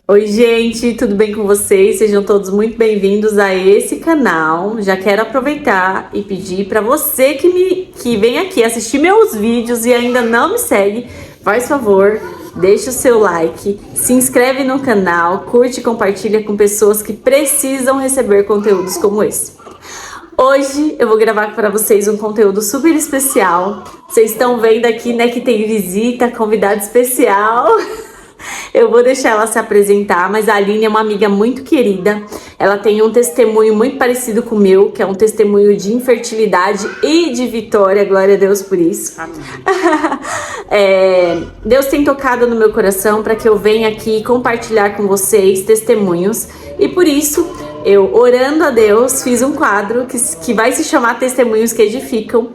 Oi gente, tudo bem com vocês? Sejam todos muito bem-vindos a esse canal. Já quero aproveitar e pedir para você que vem aqui assistir meus vídeos e ainda não me segue, faz favor, deixa o seu like, se inscreve no canal, curte e compartilha com pessoas que precisam receber conteúdos como esse. Hoje eu vou gravar para vocês um conteúdo super especial. Vocês estão vendo aqui, né, que tem visita, convidado especial. Eu vou deixar ela se apresentar, mas a Aline é uma amiga muito querida. Ela tem um testemunho muito parecido com o meu, que é um testemunho de infertilidade e de vitória. Glória a Deus por isso. Deus tem tocado no meu coração para que eu venha aqui compartilhar com vocês testemunhos. E por isso, eu, orando a Deus, fiz um quadro que vai se chamar Testemunhos que Edificam.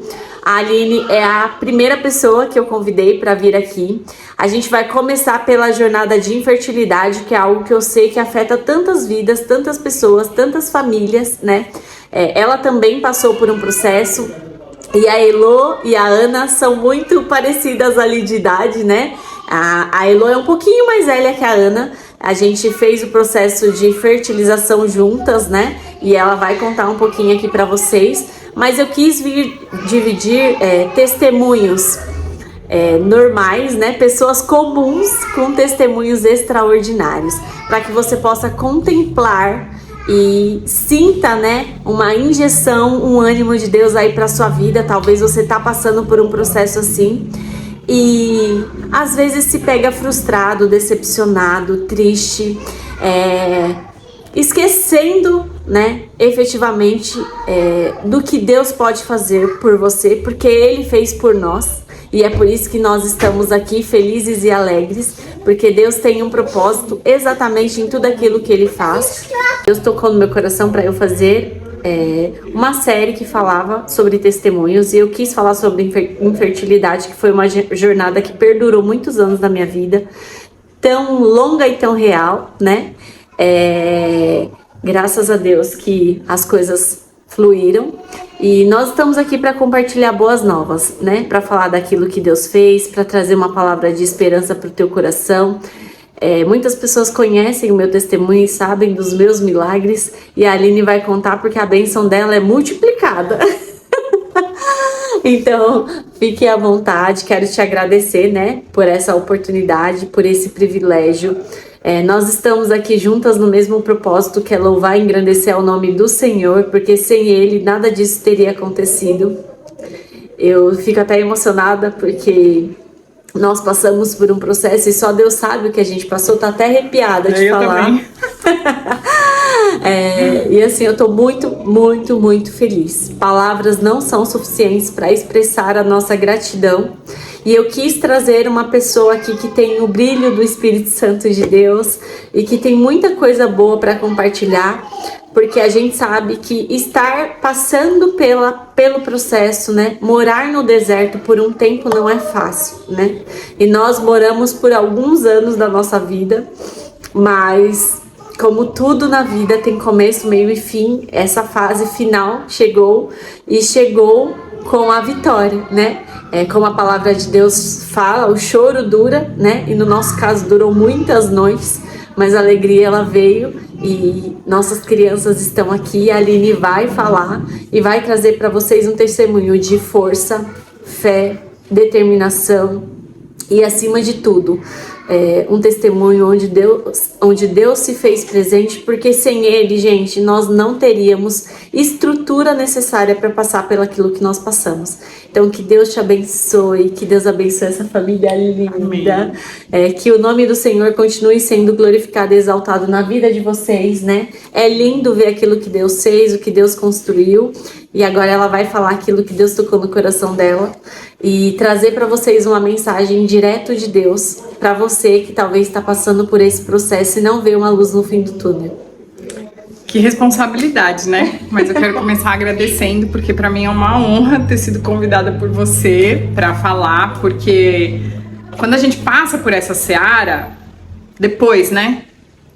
A Aline é a primeira pessoa que eu convidei para vir aqui. A gente vai começar pela jornada de infertilidade, que é algo que eu sei que afeta tantas vidas, tantas pessoas, tantas famílias, né? Ela também passou por um processo. E a Elo e a Ana são muito parecidas ali de idade, né? A Elo é um pouquinho mais velha que a Ana. A gente fez o processo de fertilização juntas, né? E ela vai contar um pouquinho aqui para vocês. Mas eu quis vir dividir testemunhos normais, né? Pessoas comuns com testemunhos extraordinários, para que você possa contemplar e sinta, né, uma injeção, um ânimo de Deus aí para sua vida. Talvez você tá passando por um processo assim e às vezes se pega frustrado, decepcionado, triste, esquecendo, né, efetivamente do que Deus pode fazer por você, porque Ele fez por nós. E é por isso que nós estamos aqui felizes e alegres, porque Deus tem um propósito exatamente em tudo aquilo que Ele faz. Deus tocou no meu coração para eu fazer uma série que falava sobre testemunhos, e eu quis falar sobre infertilidade, que foi uma jornada que perdurou muitos anos na minha vida, tão longa e tão real, né? Graças a Deus que as coisas fluíram e nós estamos aqui para compartilhar boas novas, né? Para falar daquilo que Deus fez, para trazer uma palavra de esperança para o teu coração. Muitas pessoas conhecem o meu testemunho e sabem dos meus milagres, e a Aline vai contar porque a bênção dela é multiplicada. Então, fique à vontade, quero te agradecer, né, por essa oportunidade, por esse privilégio. Nós estamos aqui juntas no mesmo propósito, que é louvar e engrandecer o nome do Senhor, porque sem Ele nada disso teria acontecido. Eu fico até emocionada porque nós passamos por um processo e só Deus sabe o que a gente passou. Tô até arrepiada de falar. E assim, eu tô muito, muito, muito feliz. Palavras não são suficientes para expressar a nossa gratidão. E eu quis trazer uma pessoa aqui que tem o brilho do Espírito Santo de Deus e que tem muita coisa boa para compartilhar, porque a gente sabe que estar passando pelo processo, né, morar no deserto por um tempo não é fácil, né? E nós moramos por alguns anos da nossa vida, mas como tudo na vida tem começo, meio e fim, essa fase final chegou e chegou com a vitória, né? Como a palavra de Deus fala, o choro dura, né? E no nosso caso durou muitas noites, mas a alegria ela veio e nossas crianças estão aqui. A Aline vai falar e vai trazer para vocês um testemunho de força, fé, determinação e, acima de tudo, um testemunho onde Deus se fez presente, porque sem Ele, gente, nós não teríamos estrutura necessária para passar pelaquilo que nós passamos. Então, que Deus te abençoe, que Deus abençoe essa família linda, que o nome do Senhor continue sendo glorificado e exaltado na vida de vocês, né? É lindo ver aquilo que Deus fez, o que Deus construiu, e agora ela vai falar aquilo que Deus tocou no coração dela e trazer para vocês uma mensagem direto de Deus para você que talvez está passando por esse processo e não vê uma luz no fim do túnel. Que responsabilidade, né? Mas eu quero começar agradecendo, porque para mim é uma honra ter sido convidada por você para falar, porque quando a gente passa por essa seara, depois, né?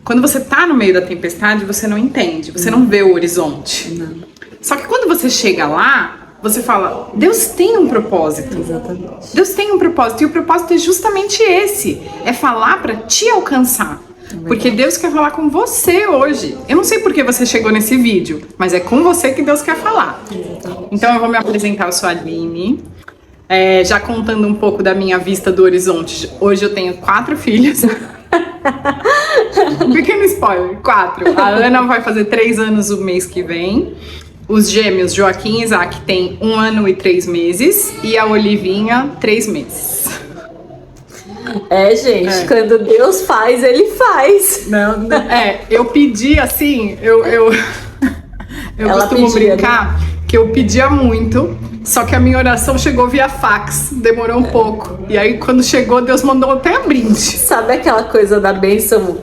Quando você tá no meio da tempestade, você não entende, você não vê o horizonte. Não. Só que quando você chega lá, você fala, Deus tem um propósito. Exatamente. Deus tem um propósito, e o propósito é justamente esse, é falar pra te alcançar. Porque Deus quer falar com você hoje. Eu não sei por que você chegou nesse vídeo, mas é com você que Deus quer falar. Então eu vou me apresentar, eu sou a Aline. Já contando um pouco da minha vista do horizonte. Hoje eu tenho 4 filhos. Um pequeno spoiler, 4. A Ana vai fazer 3 anos o mês que vem. Os gêmeos Joaquim e Isaac têm 1 ano e 3 meses. E a Olivinha, 3 meses. Gente, quando Deus faz, Ele faz. Não, eu pedi assim, eu Ela costumo pedia, brincar, que eu pedia muito, só que a minha oração chegou via fax, demorou um pouco. E aí quando chegou, Deus mandou até a brinde. Sabe aquela coisa da bênção,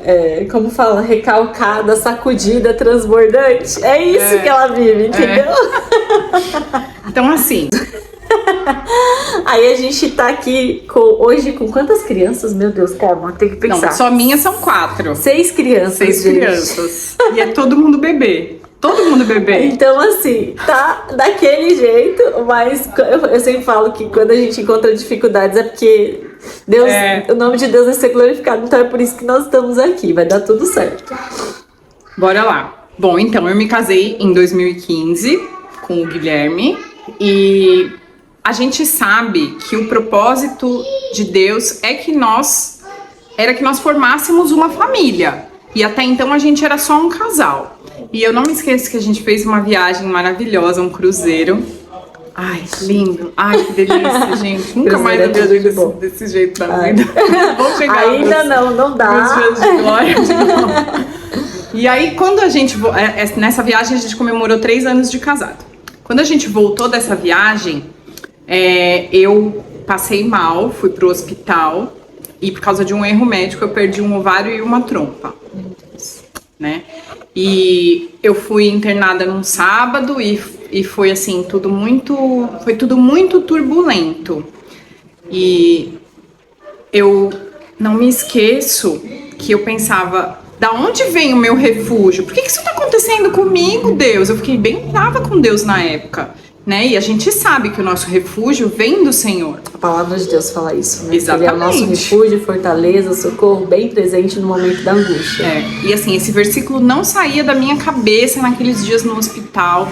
como fala, recalcada, sacudida, transbordante? É isso que ela vive, entendeu? Então assim... Aí a gente tá aqui hoje com quantas crianças? Meu Deus, calma, tem que pensar. Não, só minhas são 4. 6 crianças, 6 gente. crianças. E é todo mundo bebê. Todo mundo bebê. Então, assim, tá daquele jeito, mas eu sempre falo que quando a gente encontra dificuldades é porque Deus, o nome de Deus vai ser glorificado. Então é por isso que nós estamos aqui, vai dar tudo certo. Bora lá. Bom, então, eu me casei em 2015 com o Guilherme e a gente sabe que o propósito de Deus era que nós formássemos uma família. E até então a gente era só um casal. E eu não me esqueço que a gente fez uma viagem maravilhosa, um cruzeiro. Ai, lindo. Ai, que delícia, gente. Nunca mais eu viajei desse jeito na vida. Vou chegar ainda não dá. Meus dias de glória de novo. E aí, quando a gente... nessa viagem, a gente comemorou 3 anos de casado. Quando a gente voltou dessa viagem... eu passei mal, fui pro hospital e por causa de um erro médico eu perdi um ovário e uma trompa, né? E eu fui internada num sábado e foi assim, foi tudo muito turbulento. E eu não me esqueço que eu pensava, da onde vem o meu refúgio? Por que isso tá acontecendo comigo, Deus? Eu fiquei bem brava com Deus na época. Né? E a gente sabe que o nosso refúgio vem do Senhor. A palavra de Deus fala isso, né? Exatamente. Ele é o nosso refúgio, fortaleza, socorro, bem presente no momento da angústia. E assim, esse versículo não saía da minha cabeça naqueles dias no hospital.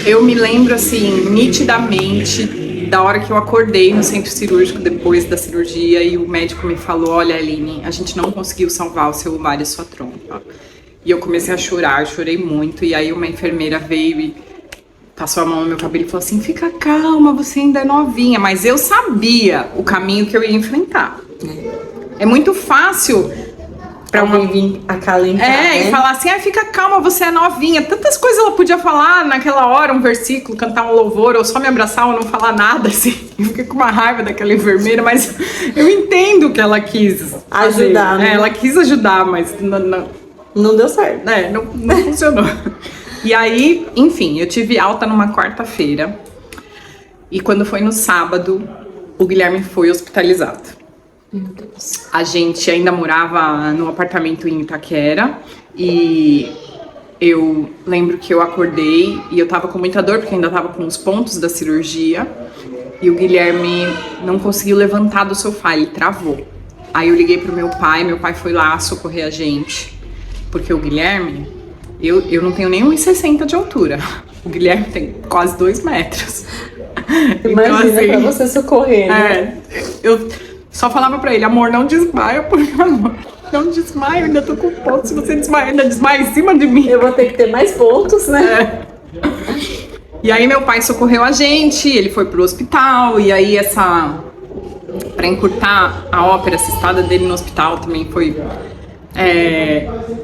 Eu me lembro, assim, nitidamente, da hora que eu acordei no centro cirúrgico depois da cirurgia e o médico me falou, olha, Aline, a gente não conseguiu salvar o seu ovário e sua trompa. E eu comecei a chorar, eu chorei muito. E aí uma enfermeira veio e passou a mão no meu cabelo e falou assim, fica calma, você ainda é novinha. Mas eu sabia o caminho que eu ia enfrentar. É muito fácil pra alguém vir acalentar, e falar assim, fica calma, você é novinha. Tantas coisas ela podia falar naquela hora, um versículo, cantar um louvor, ou só me abraçar ou não falar nada, assim. Eu fiquei com uma raiva daquela enfermeira, mas eu entendo que ela quis ajudar, né? Ela quis ajudar, mas não deu certo. Não funcionou. E aí, enfim, eu tive alta numa quarta-feira e quando foi no sábado, o Guilherme foi hospitalizado. Meu Deus. A gente ainda morava no apartamento em Itaquera e eu lembro que eu acordei e eu tava com muita dor porque ainda tava com os pontos da cirurgia e o Guilherme não conseguiu levantar do sofá, ele travou. Aí eu liguei pro meu pai foi lá socorrer a gente, porque o Guilherme... Eu não tenho nem 1,60 de altura. O Guilherme tem quase 2 metros. Imagina, então, assim, pra você socorrer, né? Eu só falava pra ele, amor, não desmaia, por favor. Não desmaia, eu ainda tô com ponto. Se você desmaia, ainda desmaia em cima de mim. Eu vou ter que ter mais pontos, né? E aí meu pai socorreu a gente, ele foi pro hospital. E aí pra encurtar a ópera, essa estada dele no hospital também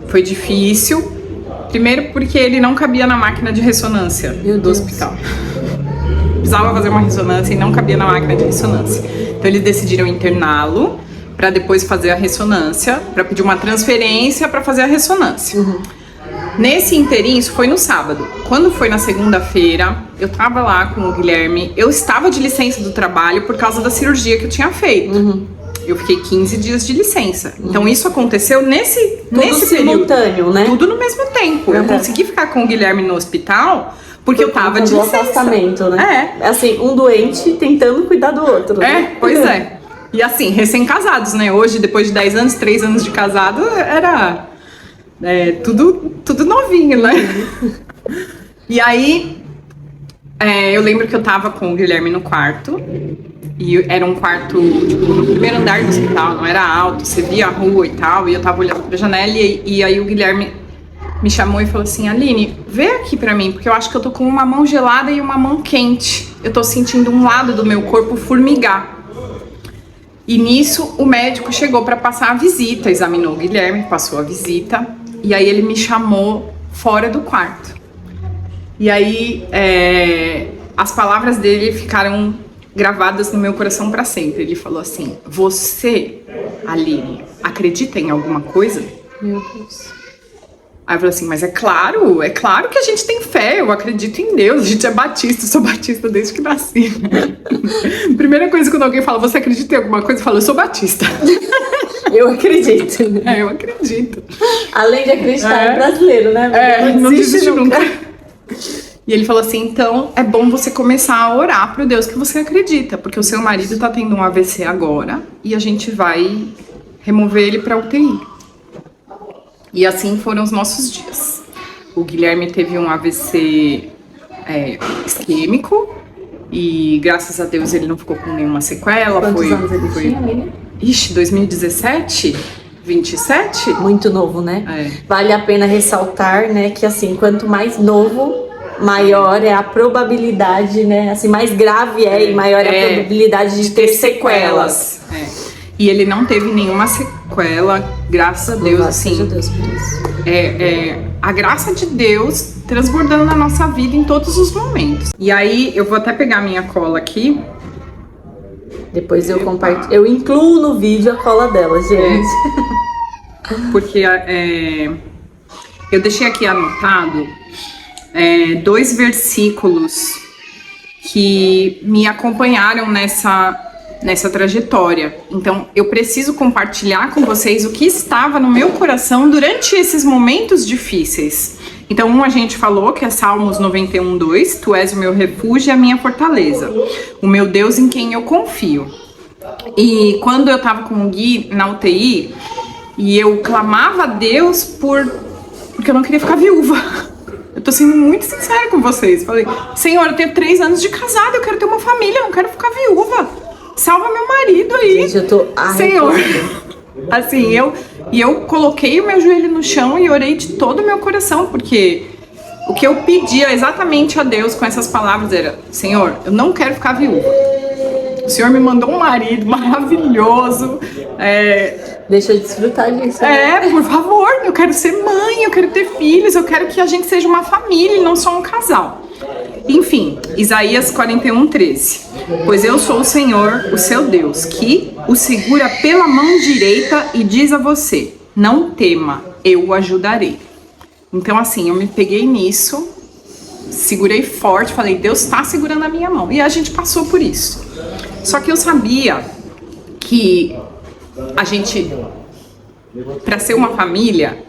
foi difícil. Primeiro porque ele não cabia na máquina de ressonância do hospital. Precisava fazer uma ressonância e não cabia na máquina de ressonância. Então eles decidiram interná-lo para depois fazer a ressonância, para pedir uma transferência para fazer a ressonância. Nesse inteirinho, isso foi no sábado. Quando foi na segunda-feira, eu tava lá com o Guilherme. Eu estava de licença do trabalho por causa da cirurgia que eu tinha feito. eu fiquei 15 dias de licença. Então isso aconteceu nesse simultâneo, período, né? Tudo no mesmo tempo. Eu consegui ficar com o Guilherme no hospital porque eu tava de licença. Afastamento, né? É assim, um doente tentando cuidar do outro. Né? Pois é. E assim, recém-casados, né? Hoje, depois de 10 anos, 3 anos de casado, era tudo novinho, né? E aí, eu lembro que eu tava com o Guilherme no quarto. E era um quarto, tipo, no primeiro andar do hospital, não era alto, você via a rua e tal. E eu tava olhando pra janela e aí o Guilherme me chamou e falou assim: Aline, vê aqui pra mim, porque eu acho que eu tô com uma mão gelada e uma mão quente. Eu tô sentindo um lado do meu corpo formigar. E nisso o médico chegou pra passar a visita, examinou o Guilherme, passou a visita. E aí ele me chamou fora do quarto. E aí as palavras dele ficaram gravadas no meu coração pra sempre. Ele falou assim: você, Aline, acredita em alguma coisa? Meu Deus. Aí eu falei assim: mas é claro que a gente tem fé, eu acredito em Deus, a gente é batista, eu sou batista desde que nasci. Primeira coisa, quando alguém fala, você acredita em alguma coisa? Eu falo, eu sou batista. Eu acredito. Eu acredito. Além de acreditar, é brasileiro, né? Não desiste nunca. E ele falou assim: então é bom você começar a orar pro Deus que você acredita, porque o seu marido tá tendo um AVC agora e a gente vai remover ele pra UTI. E assim foram os nossos dias. O Guilherme teve um AVC isquêmico e graças a Deus ele não ficou com nenhuma sequela. Quantos anos ele tinha, Aline? 2017? 27? Muito novo, né? Vale a pena ressaltar, né, que assim, quanto mais novo, maior é a probabilidade, né? Assim, mais grave e maior é a probabilidade de ter sequelas. E ele não teve nenhuma sequela, graças a Deus, assim. Seja Deus por isso. A graça de Deus transbordando na nossa vida em todos os momentos. E aí, eu vou até pegar minha cola aqui. Depois eu compartilho. Eu incluo no vídeo a cola dela, gente. Porque eu deixei aqui anotado 2 versículos que me acompanharam nessa trajetória. Então, eu preciso compartilhar com vocês o que estava no meu coração durante esses momentos difíceis. Então, a gente falou que é Salmos 91:2, tu és o meu refúgio e a minha fortaleza, o meu Deus em quem eu confio. E quando eu tava com o Gui na UTI, e eu clamava a Deus porque eu não queria ficar viúva. Eu tô sendo muito sincera com vocês. Falei: Senhor, eu tenho 3 anos de casada, eu quero ter uma família, eu não quero ficar viúva. Salva meu marido aí. Gente, eu tô Senhor. Assim, eu coloquei o meu joelho no chão e orei de todo o meu coração, porque o que eu pedia exatamente a Deus com essas palavras era: Senhor, eu não quero ficar viúva. O Senhor me mandou um marido maravilhoso. Deixa eu desfrutar disso. Por favor, eu quero ser mãe, eu quero ter filhos, eu quero que a gente seja uma família e não só um casal. Enfim, Isaías 41:13. Pois eu sou o Senhor, o seu Deus, que o segura pela mão direita e diz a você: não tema, eu o ajudarei. Então assim, eu me peguei nisso, segurei forte, falei: Deus está segurando a minha mão. E a gente passou por isso. Só que eu sabia que a gente, para ser uma família,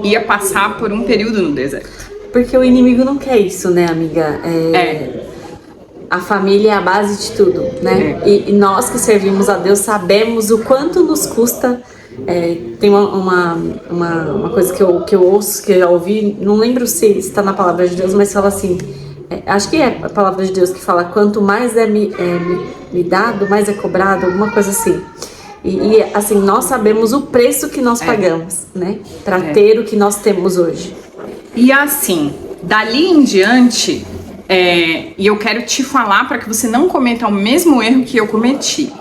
ia passar por um período no deserto. Porque o inimigo não quer isso, né, amiga? A família é a base de tudo, né? E nós que servimos a Deus sabemos o quanto nos custa. Tem uma coisa que eu ouço, que eu já ouvi, não lembro se está na palavra de Deus, mas fala assim, acho que é a palavra de Deus que fala: quanto mais me dado, mais é cobrado, alguma coisa assim. E assim, nós sabemos o preço que nós pagamos, né? Para ter o que nós temos hoje. E assim, dali em diante, e eu quero te falar para que você não cometa o mesmo erro que eu cometi.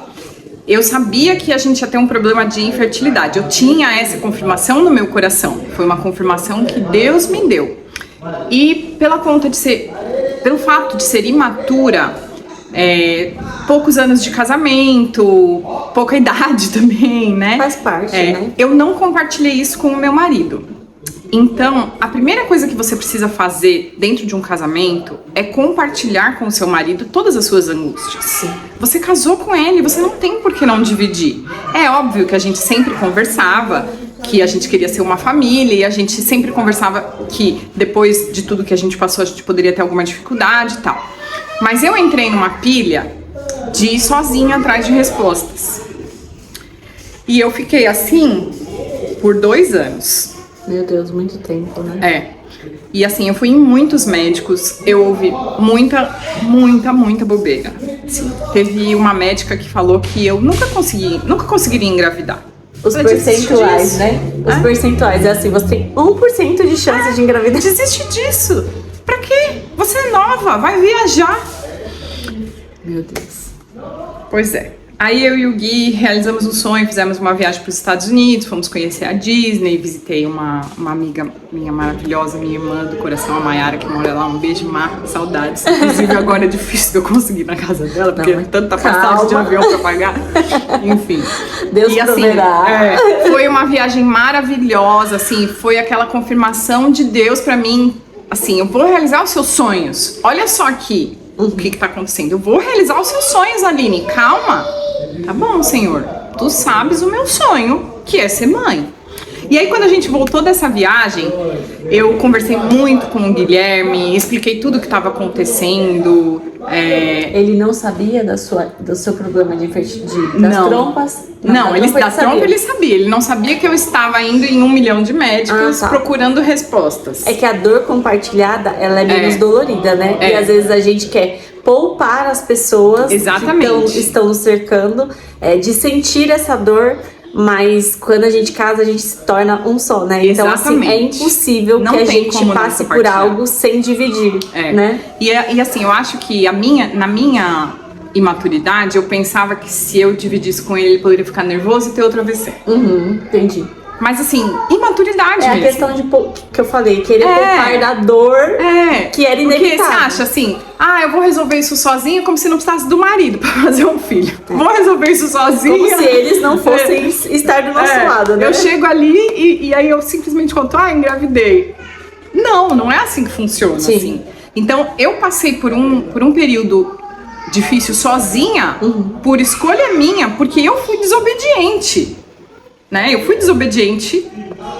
Eu sabia que a gente ia ter um problema de infertilidade. Eu tinha essa confirmação no meu coração. Foi uma confirmação que Deus me deu. E pelo fato de ser imatura, poucos anos de casamento, pouca idade também, né? Faz parte, né? Eu não compartilhei isso com o meu marido. Então, a primeira coisa que você precisa fazer dentro de um casamento é compartilhar com o seu marido todas as suas angústias. Sim. Você casou com ele, você não tem por que não dividir. É óbvio que a gente sempre conversava, que a gente queria ser uma família, e a gente sempre conversava que depois de tudo que a gente passou, a gente poderia ter alguma dificuldade e tal. Mas eu entrei numa pilha de ir sozinha atrás de respostas. E eu fiquei assim por 2 anos. Meu Deus, muito tempo, né? É. E assim, eu fui em muitos médicos, eu ouvi muita bobeira. Sim. Teve uma médica que falou que eu nunca conseguiria engravidar. Os percentuais, né? Os percentuais. É assim, você tem 1% de chance de engravidar. Desiste disso. Pra quê? Você é nova, vai viajar. Meu Deus. Pois é. Aí eu e o Gui realizamos um sonho, fizemos uma viagem para os Estados Unidos, fomos conhecer a Disney, visitei uma amiga minha maravilhosa, minha irmã do coração, a Mayara, que mora lá. Um beijo, Mar, saudades. Inclusive agora é difícil de eu conseguir na casa dela, porque é tanta passagem de avião para pagar. Enfim. Deus proverá. Assim, foi uma viagem maravilhosa, assim, foi aquela confirmação de Deus para mim, assim, eu vou realizar os seus sonhos. Olha só aqui o que tá acontecendo. Eu vou realizar os seus sonhos, Aline, calma. Tá bom, Senhor, tu sabes o meu sonho, que é ser mãe. E aí, quando a gente voltou dessa viagem, eu conversei muito com o Guilherme, expliquei tudo o que estava acontecendo. Ele não sabia do seu problema de infertilidade, das trompas? Não, da trompa ele sabia. Ele não sabia que eu estava indo em 1 milhão de médicos procurando respostas. É que a dor compartilhada, ela é menos dolorida, né? E às vezes a gente quer poupar as pessoas que estão nos cercando de sentir essa dor, mas quando a gente casa, a gente se torna um só, né? Então, assim, é impossível que a gente passe por algo sem dividir, né? E assim, eu acho que na minha imaturidade, eu pensava que se eu dividisse com ele poderia ficar nervoso e ter outro AVC. Entendi. Mas assim, imaturidade mesmo. É a questão de que eu falei, querer poupar da dor que era inevitável. Porque você acha assim, eu vou resolver isso sozinha, como se não precisasse do marido pra fazer um filho. Vou resolver isso sozinha. Como se eles não fossem estar do nosso lado, né? Eu chego ali e aí eu simplesmente conto, engravidei. Não é assim que funciona. Sim. Assim. Então, eu passei por um período difícil sozinha, por escolha minha, porque eu fui desobediente. Né? Eu fui desobediente,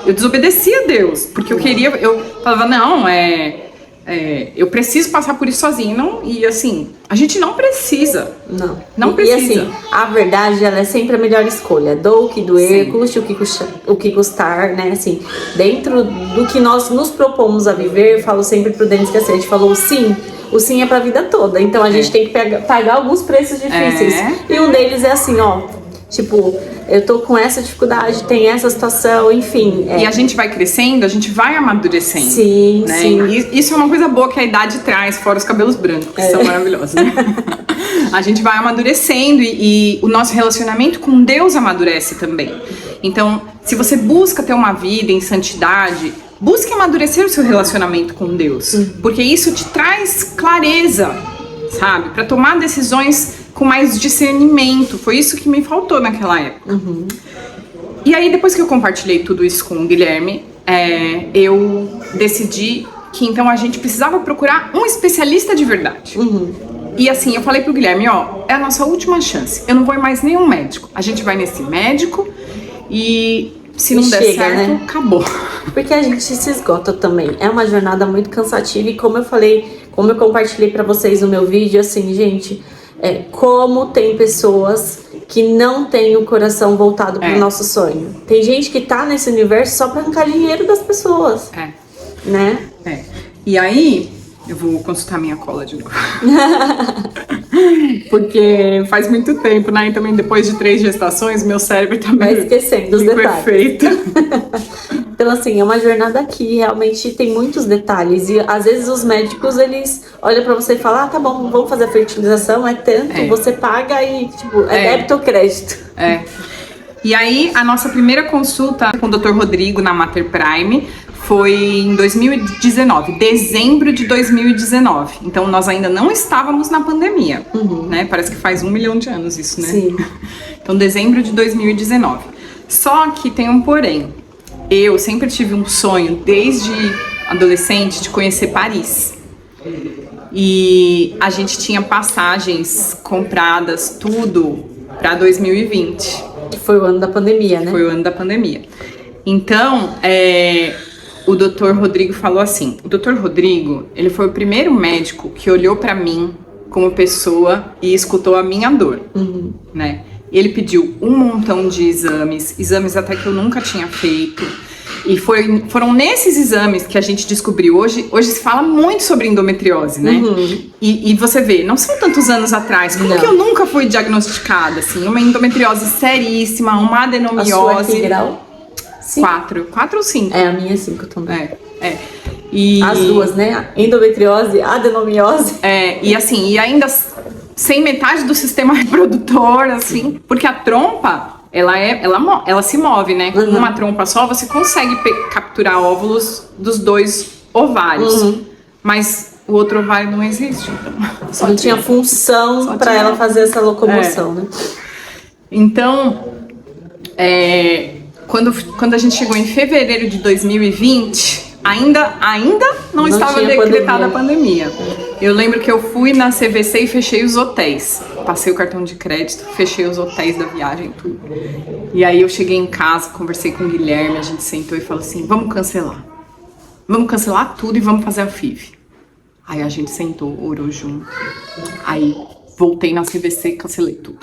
eu desobedeci a Deus, porque eu falava, eu preciso passar por isso sozinho, e assim, a gente não precisa. Não precisa. E assim, a verdade, ela é sempre a melhor escolha, dou o que doer, custe o que custar, né, assim, dentro do que nós nos propomos a viver, eu falo sempre pro Denis que assim, a gente falou o sim é pra vida toda, então a gente tem que pagar alguns preços difíceis, e um deles é assim, tipo, eu tô com essa dificuldade, tem essa situação, enfim. E a gente vai crescendo, a gente vai amadurecendo. Sim, né? sim. E isso é uma coisa boa que a idade traz, fora os cabelos brancos, que são maravilhosos, né? A gente vai amadurecendo e o nosso relacionamento com Deus amadurece também. Então, se você busca ter uma vida em santidade, busque amadurecer o seu relacionamento com Deus. Porque isso te traz clareza, sabe? Pra tomar decisões com mais discernimento. Foi isso que me faltou naquela época. E aí, depois que eu compartilhei tudo isso com o Guilherme, eu decidi que então a gente precisava procurar um especialista de verdade. E assim, eu falei pro Guilherme, é a nossa última chance. Eu não vou em mais nenhum médico. A gente vai nesse médico e se não der certo, né? Acabou. Porque a gente se esgota também. É uma jornada muito cansativa e como eu compartilhei pra vocês no meu vídeo, assim, gente... como tem pessoas que não têm o coração voltado pro nosso sonho. Tem gente que tá nesse universo só pra arrancar dinheiro das pessoas. Né? E aí, eu vou consultar minha cola de novo. Porque faz muito tempo, né? E também depois de 3 gestações, meu cérebro também vai esquecendo os detalhes. Perfeito. Então, assim, é uma jornada que realmente tem muitos detalhes. E às vezes os médicos, eles olham pra você e falam, tá bom, vamos fazer a fertilização, é tanto, você paga e, tipo, débito ou crédito. E aí, a nossa primeira consulta com o Dr. Rodrigo na Mater Prime foi em 2019, dezembro de 2019. Então, nós ainda não estávamos na pandemia, né? Parece que faz 1 milhão de anos isso, né? Sim. Então, dezembro de 2019. Só que tem um porém. eu sempre tive um sonho, desde adolescente, de conhecer Paris. E a gente tinha passagens compradas, tudo, para 2020. Foi o ano da pandemia, né? Foi o ano da pandemia. Então, o Dr. Rodrigo falou assim, o Dr. Rodrigo, ele foi o primeiro médico que olhou para mim como pessoa e escutou a minha dor, né? Ele pediu um montão de exames até que eu nunca tinha feito. E foram nesses exames que a gente descobriu. Hoje se fala muito sobre endometriose, né? E você vê, não são tantos anos atrás. Como que eu nunca fui diagnosticada, assim? Uma endometriose seríssima, uma adenomiose. A sua é que grau? 4 ou 5. É, a minha é 5 também. E as duas, né? Endometriose, adenomiose. E assim, e ainda sem metade do sistema reprodutor, assim. Porque a trompa, ela se move, né? Com uma trompa só, você consegue capturar óvulos dos 2 ovários. Mas o outro ovário não existe, então. Só não tinha função para ela fazer essa locomoção, né? Então, quando a gente chegou em fevereiro de 2020, ainda não estava decretada a pandemia. Eu lembro que eu fui na CVC e fechei os hotéis. Passei o cartão de crédito, fechei os hotéis da viagem, tudo. E aí eu cheguei em casa, conversei com o Guilherme, a gente sentou e falou assim, vamos cancelar. Vamos cancelar tudo e vamos fazer a FIV. Aí a gente sentou, orou junto. Aí voltei na CVC e cancelei tudo.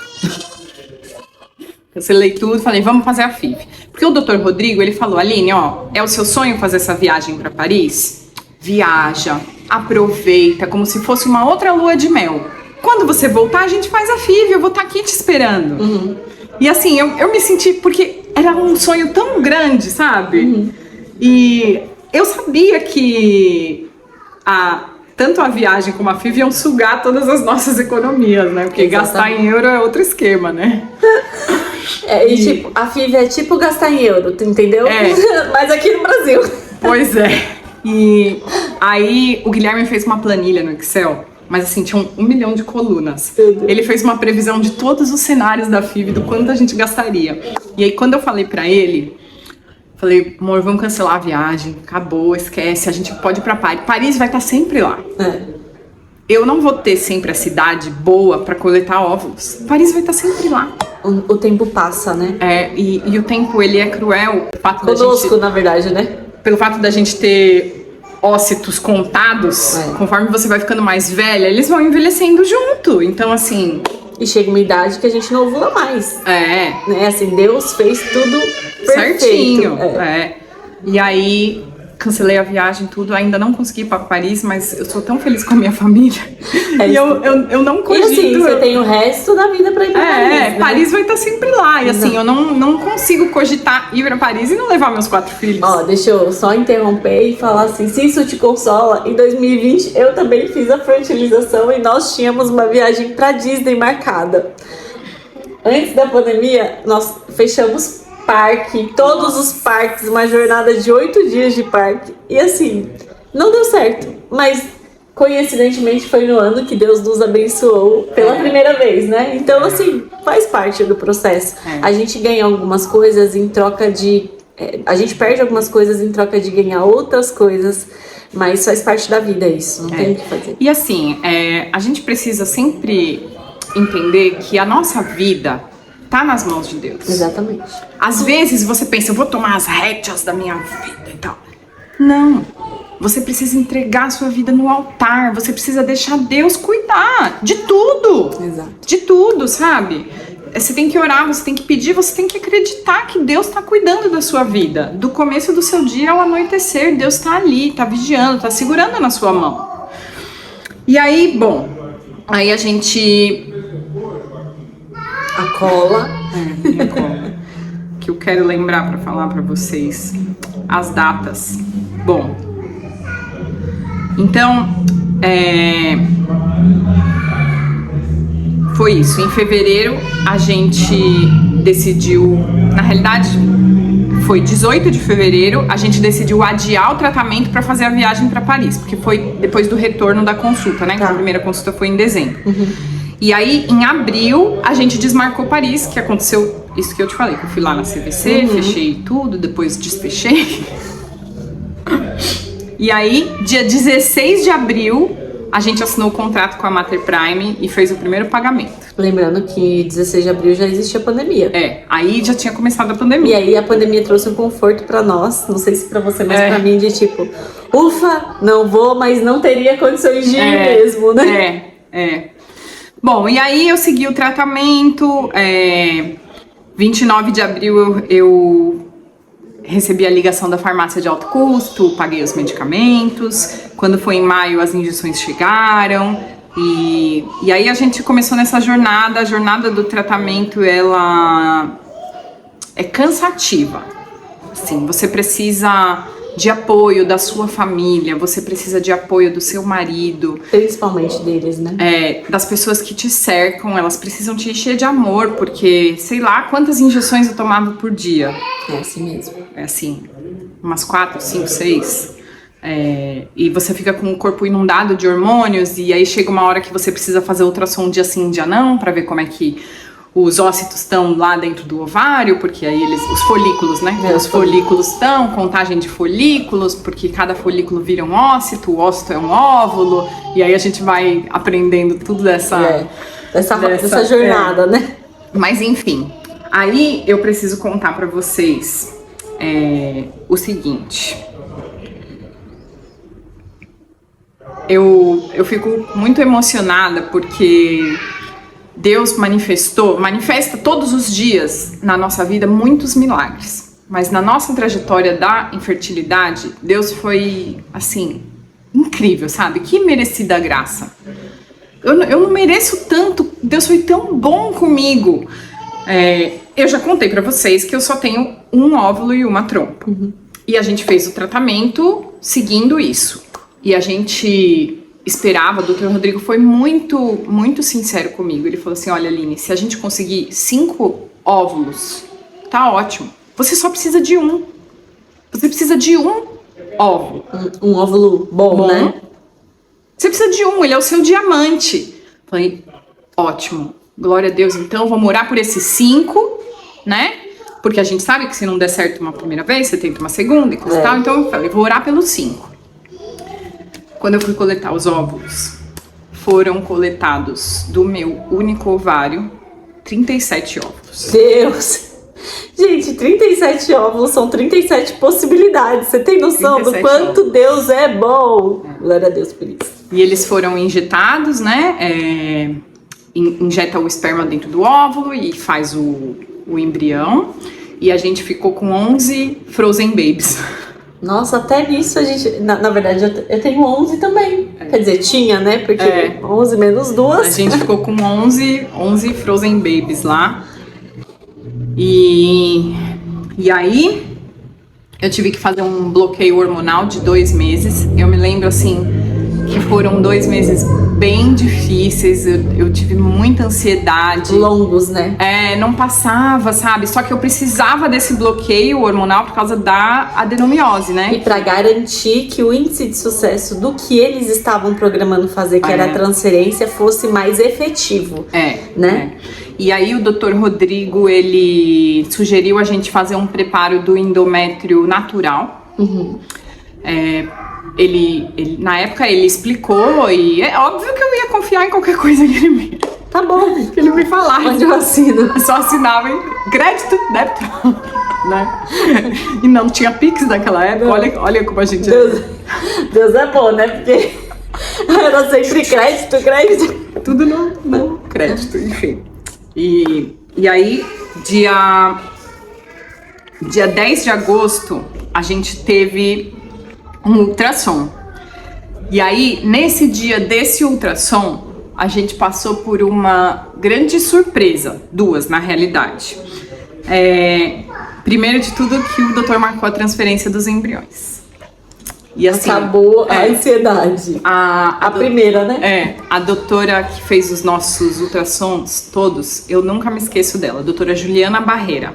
Cancelei tudo, falei, vamos fazer a FIV. Porque o Dr. Rodrigo, ele falou, Aline, ó, é o seu sonho fazer essa viagem para Paris? Viaja, aproveita, como se fosse uma outra lua de mel. Quando você voltar, a gente faz a FIV, eu vou estar aqui te esperando. E assim, eu me senti, porque era um sonho tão grande, sabe? E eu sabia que tanto a viagem como a FIV iam sugar todas as nossas economias, né? Porque gastar em euro é outro esquema, né? Tipo, a FIV é tipo gastar em euro, entendeu? Mas aqui no Brasil. Pois é. E aí o Guilherme fez uma planilha no Excel, mas assim, tinha 1 milhão de colunas. Ele fez uma previsão de todos os cenários da FIV, do quanto a gente gastaria. E aí quando eu falei pra ele, falei, amor, vamos cancelar a viagem, acabou, esquece, a gente pode ir pra Paris. Paris vai estar sempre lá. Eu não vou ter sempre a cidade boa pra coletar óvulos. Paris vai estar sempre lá. O tempo passa, né? E o tempo, ele é cruel. Conosco, na verdade, né? Pelo fato da gente ter ócitos contados, conforme você vai ficando mais velha, eles vão envelhecendo junto. Então, assim... E chega uma idade que a gente não ovula mais. Né? Assim, Deus fez tudo perfeito. Certinho. E aí, cancelei a viagem, tudo. Ainda não consegui ir pra Paris, mas eu sou tão feliz com a minha família. E eu não cogito. E assim, você tem o resto da vida pra ir pra Paris, né? Paris vai estar sempre lá. E assim, eu não consigo cogitar ir pra Paris e não levar meus 4 filhos. Ó, deixa eu só interromper e falar assim, se isso te consola, em 2020 eu também fiz a fertilização e nós tínhamos uma viagem pra Disney marcada. Antes da pandemia, nós fechamos parque, todos os parques, uma jornada de 8 dias de parque. E assim, não deu certo, mas coincidentemente foi no ano que Deus nos abençoou pela primeira vez, né? Então, assim, faz parte do processo. A gente ganha algumas coisas em troca de... a gente perde algumas coisas em troca de ganhar outras coisas, mas faz parte da vida isso, não tem o que fazer. E assim, a gente precisa sempre entender que a nossa vida tá nas mãos de Deus. Exatamente. Às vezes você pensa, eu vou tomar as rédeas da minha vida e tal. Não. Você precisa entregar a sua vida no altar. Você precisa deixar Deus cuidar de tudo. Exato. De tudo, sabe? Você tem que orar, você tem que pedir, você tem que acreditar que Deus está cuidando da sua vida. Do começo do seu dia ao anoitecer, Deus está ali, está vigiando, está segurando na sua mão. E aí, bom, aí a gente... A cola. Minha cola. Que eu quero lembrar para falar para vocês. As datas. Bom, então, foi isso. Em fevereiro, a gente decidiu... Na realidade, foi 18 de fevereiro, a gente decidiu adiar o tratamento para fazer a viagem para Paris. Porque foi depois do retorno da consulta, né? Que a primeira consulta foi em dezembro. E aí, em abril, a gente desmarcou Paris, que aconteceu isso que eu te falei, que eu fui lá na CVC, fechei tudo, depois despechei. E aí, dia 16 de abril, a gente assinou o contrato com a Mater Prime e fez o primeiro pagamento. Lembrando que 16 de abril já existia a pandemia. Aí já tinha começado a pandemia. E aí a pandemia trouxe um conforto pra nós, não sei se pra você, mas pra mim, de tipo, ufa, não vou, mas não teria condições de ir mesmo, né? Bom, e aí eu segui o tratamento, 29 de abril eu recebi a ligação da farmácia de alto custo, paguei os medicamentos. Quando foi em maio, as injeções chegaram. E aí a gente começou nessa jornada. A jornada do tratamento, ela é cansativa. Assim, você precisa de apoio da sua família, você precisa de apoio do seu marido. Principalmente deles, né? Das pessoas que te cercam, elas precisam te encher de amor, porque sei lá quantas injeções eu tomava por dia. É assim mesmo. É assim, umas 4, 5, 6. E você fica com o corpo inundado de hormônios, e aí chega uma hora que você precisa fazer ultrassom dia sim, dia não, pra ver como é que os ócitos estão lá dentro do ovário, porque aí os folículos, né? Os folículos estão, contagem de folículos, porque cada folículo vira um ócito, o ócito é um óvulo, e aí a gente vai aprendendo tudo dessa jornada, né? Mas enfim, aí eu preciso contar pra vocês o seguinte. Eu fico muito emocionada porque Deus manifesta todos os dias na nossa vida muitos milagres. Mas na nossa trajetória da infertilidade, Deus foi, assim, incrível, sabe? Que merecida graça. Eu não mereço tanto, Deus foi tão bom comigo. Eu já contei pra vocês que eu só tenho um óvulo e uma trompa. E a gente fez o tratamento seguindo isso. E a gente esperava, o Dr. Rodrigo foi muito, muito sincero comigo. Ele falou assim, olha, Aline, se a gente conseguir 5 óvulos, tá ótimo. Você só precisa de um. Você precisa de um óvulo. Um óvulo bom, né? Você precisa de um, ele é o seu diamante. Falei, ótimo, glória a Deus. Então, vamos orar por esses 5, né? Porque a gente sabe que se não der certo uma primeira vez, você tenta uma segunda e coisa e tal. Então, eu falei, vou orar pelos 5. Quando eu fui coletar os óvulos, foram coletados do meu único ovário 37 óvulos. Deus! Gente, 37 óvulos são 37 possibilidades. Você tem noção do quanto óvulos. Deus é bom? Glória a Deus por isso. E eles foram injetados, né? Injeta o esperma dentro do óvulo e faz o embrião. E a gente ficou com 11 frozen babies. Nossa, até nisso a gente... Na verdade, eu tenho 11 também. Quer dizer, tinha, né? Porque 11 menos 2. A gente ficou com 11 frozen babies lá. E aí, eu tive que fazer um bloqueio hormonal de 2 meses. Eu me lembro, assim, que foram 2 meses bem difíceis. Eu tive muita ansiedade. Longos, né? Não passava, sabe? Só que eu precisava desse bloqueio hormonal por causa da adenomiose, né? E pra garantir que o índice de sucesso do que eles estavam programando fazer, que era a transferência, fosse mais efetivo. Né? E aí o Dr. Rodrigo, ele sugeriu a gente fazer um preparo do endométrio natural. Ele na época ele explicou, e é óbvio que eu ia confiar em qualquer coisa que ele me falasse. Onde eu assino? Só assinava em crédito, débito, né? E não tinha Pix naquela época. Olha como a gente... Deus é bom, né? Porque era sempre crédito. Tudo no crédito, enfim. E aí, dia 10 de agosto, a gente teve um ultrassom. E aí, nesse dia desse ultrassom, a gente passou por uma grande surpresa. 2, na realidade. Primeiro de tudo, que o doutor marcou a transferência dos embriões. E assim, acabou a ansiedade. A primeira, né? A doutora que fez os nossos ultrassons todos, eu nunca me esqueço dela, a doutora Juliana Barreira.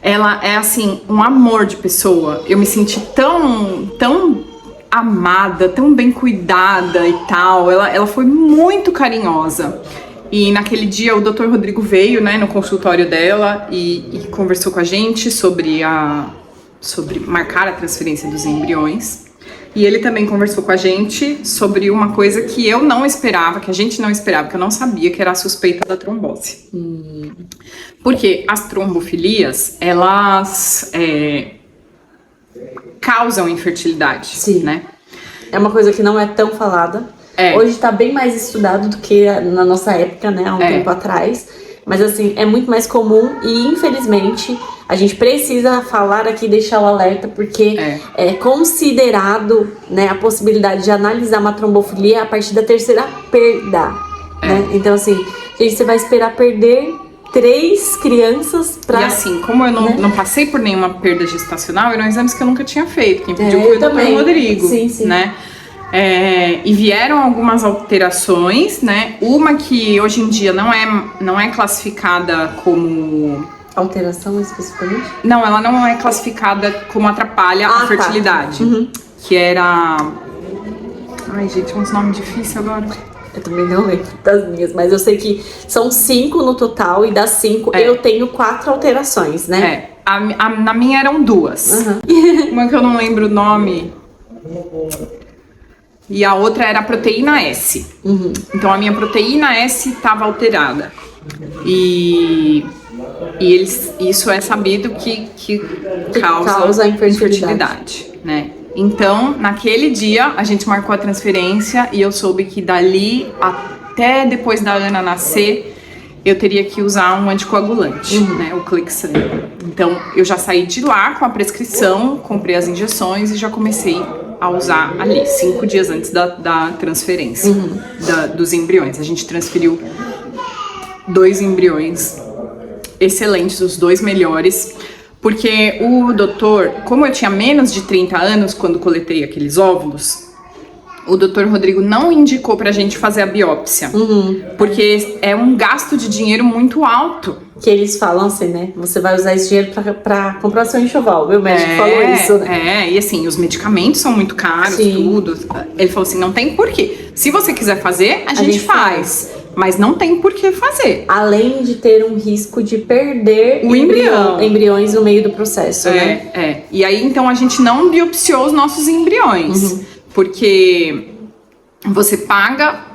Ela é, assim, um amor de pessoa. Eu me senti tão amada, tão bem cuidada e tal. Ela foi muito carinhosa. E naquele dia o Dr. Rodrigo veio, né, no consultório dela e conversou com a gente sobre marcar a transferência dos embriões. E ele também conversou com a gente sobre uma coisa que eu não esperava, que a gente não esperava, que eu não sabia, que era a suspeita da trombose. Porque as trombofilias, elas causam infertilidade, Sim. né? É uma coisa que não é tão falada. Hoje está bem mais estudado do que na nossa época, né? Há um tempo atrás. Mas assim, é muito mais comum e infelizmente a gente precisa falar aqui, deixar o alerta, porque é considerado, né, a possibilidade de analisar uma trombofilia a partir da terceira perda, né? Então assim, gente, você vai esperar perder 3 crianças pra... E assim, como eu não passei por nenhuma perda gestacional, eram exames que eu nunca tinha feito. Quem pediu foi o Dr. Rodrigo, né? E vieram algumas alterações, né? Uma que hoje em dia não é classificada como... Alteração especificamente? Não, ela não é classificada como atrapalha a fertilidade. Que era... Ai, gente, uns nomes difíceis agora. Eu também não lembro das minhas, mas eu sei que são 5 no total, e das 5 eu tenho 4 alterações, né? Na minha eram 2. Uma que eu não lembro o nome... E a outra era a proteína S. Então a minha proteína S estava alterada. E isso é sabido que causa infertilidade, né? Então, naquele dia, a gente marcou a transferência e eu soube que dali até depois da Ana nascer, eu teria que usar um anticoagulante, né? O Clexane. Então, eu já saí de lá com a prescrição, comprei as injeções e já comecei a usar ali, 5 dias antes da transferência dos embriões. A gente transferiu 2 embriões excelentes, os 2 melhores, porque o doutor, como eu tinha menos de 30 anos quando coletei aqueles óvulos, o Dr. Rodrigo não indicou pra gente fazer a biópsia, porque é um gasto de dinheiro muito alto. Que eles falam assim, né? Você vai usar esse dinheiro pra comprar seu enxoval. Meu médico falou isso, né? E assim, os medicamentos são muito caros, tudo. Ele falou assim, não tem porquê. Se você quiser fazer, a gente faz. Mas não tem por que fazer. Além de ter um risco de perder o embriões no meio do processo, né? E aí, então, a gente não biopsiou os nossos embriões. Porque você paga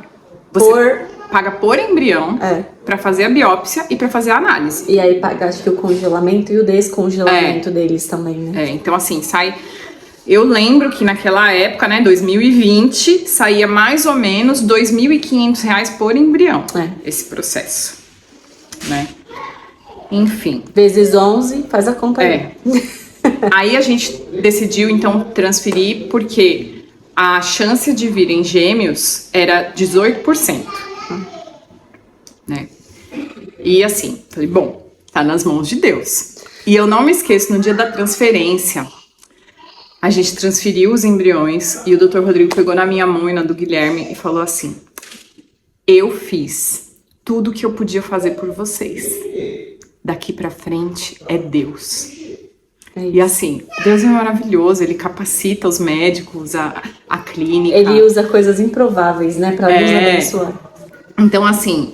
por embrião para fazer a biópsia e para fazer a análise. E aí paga, acho que o congelamento e o descongelamento deles também, né? Então assim, sai... Eu lembro que naquela época, né, 2020, saía mais ou menos R$2.500 por embrião, esse processo, né? Enfim. Vezes 11, faz a conta aí. Aí a gente decidiu, então, transferir, porque a chance de virem gêmeos era 18%. Né? E assim, falei, bom, tá nas mãos de Deus. E eu não me esqueço, no dia da transferência, a gente transferiu os embriões e o Dr. Rodrigo pegou na minha mão e na do Guilherme e falou assim, eu fiz tudo que eu podia fazer por vocês. Daqui pra frente é Deus. E assim, Deus é maravilhoso, ele capacita os médicos, a clínica. Ele usa coisas improváveis, né, pra nos abençoar. Então assim,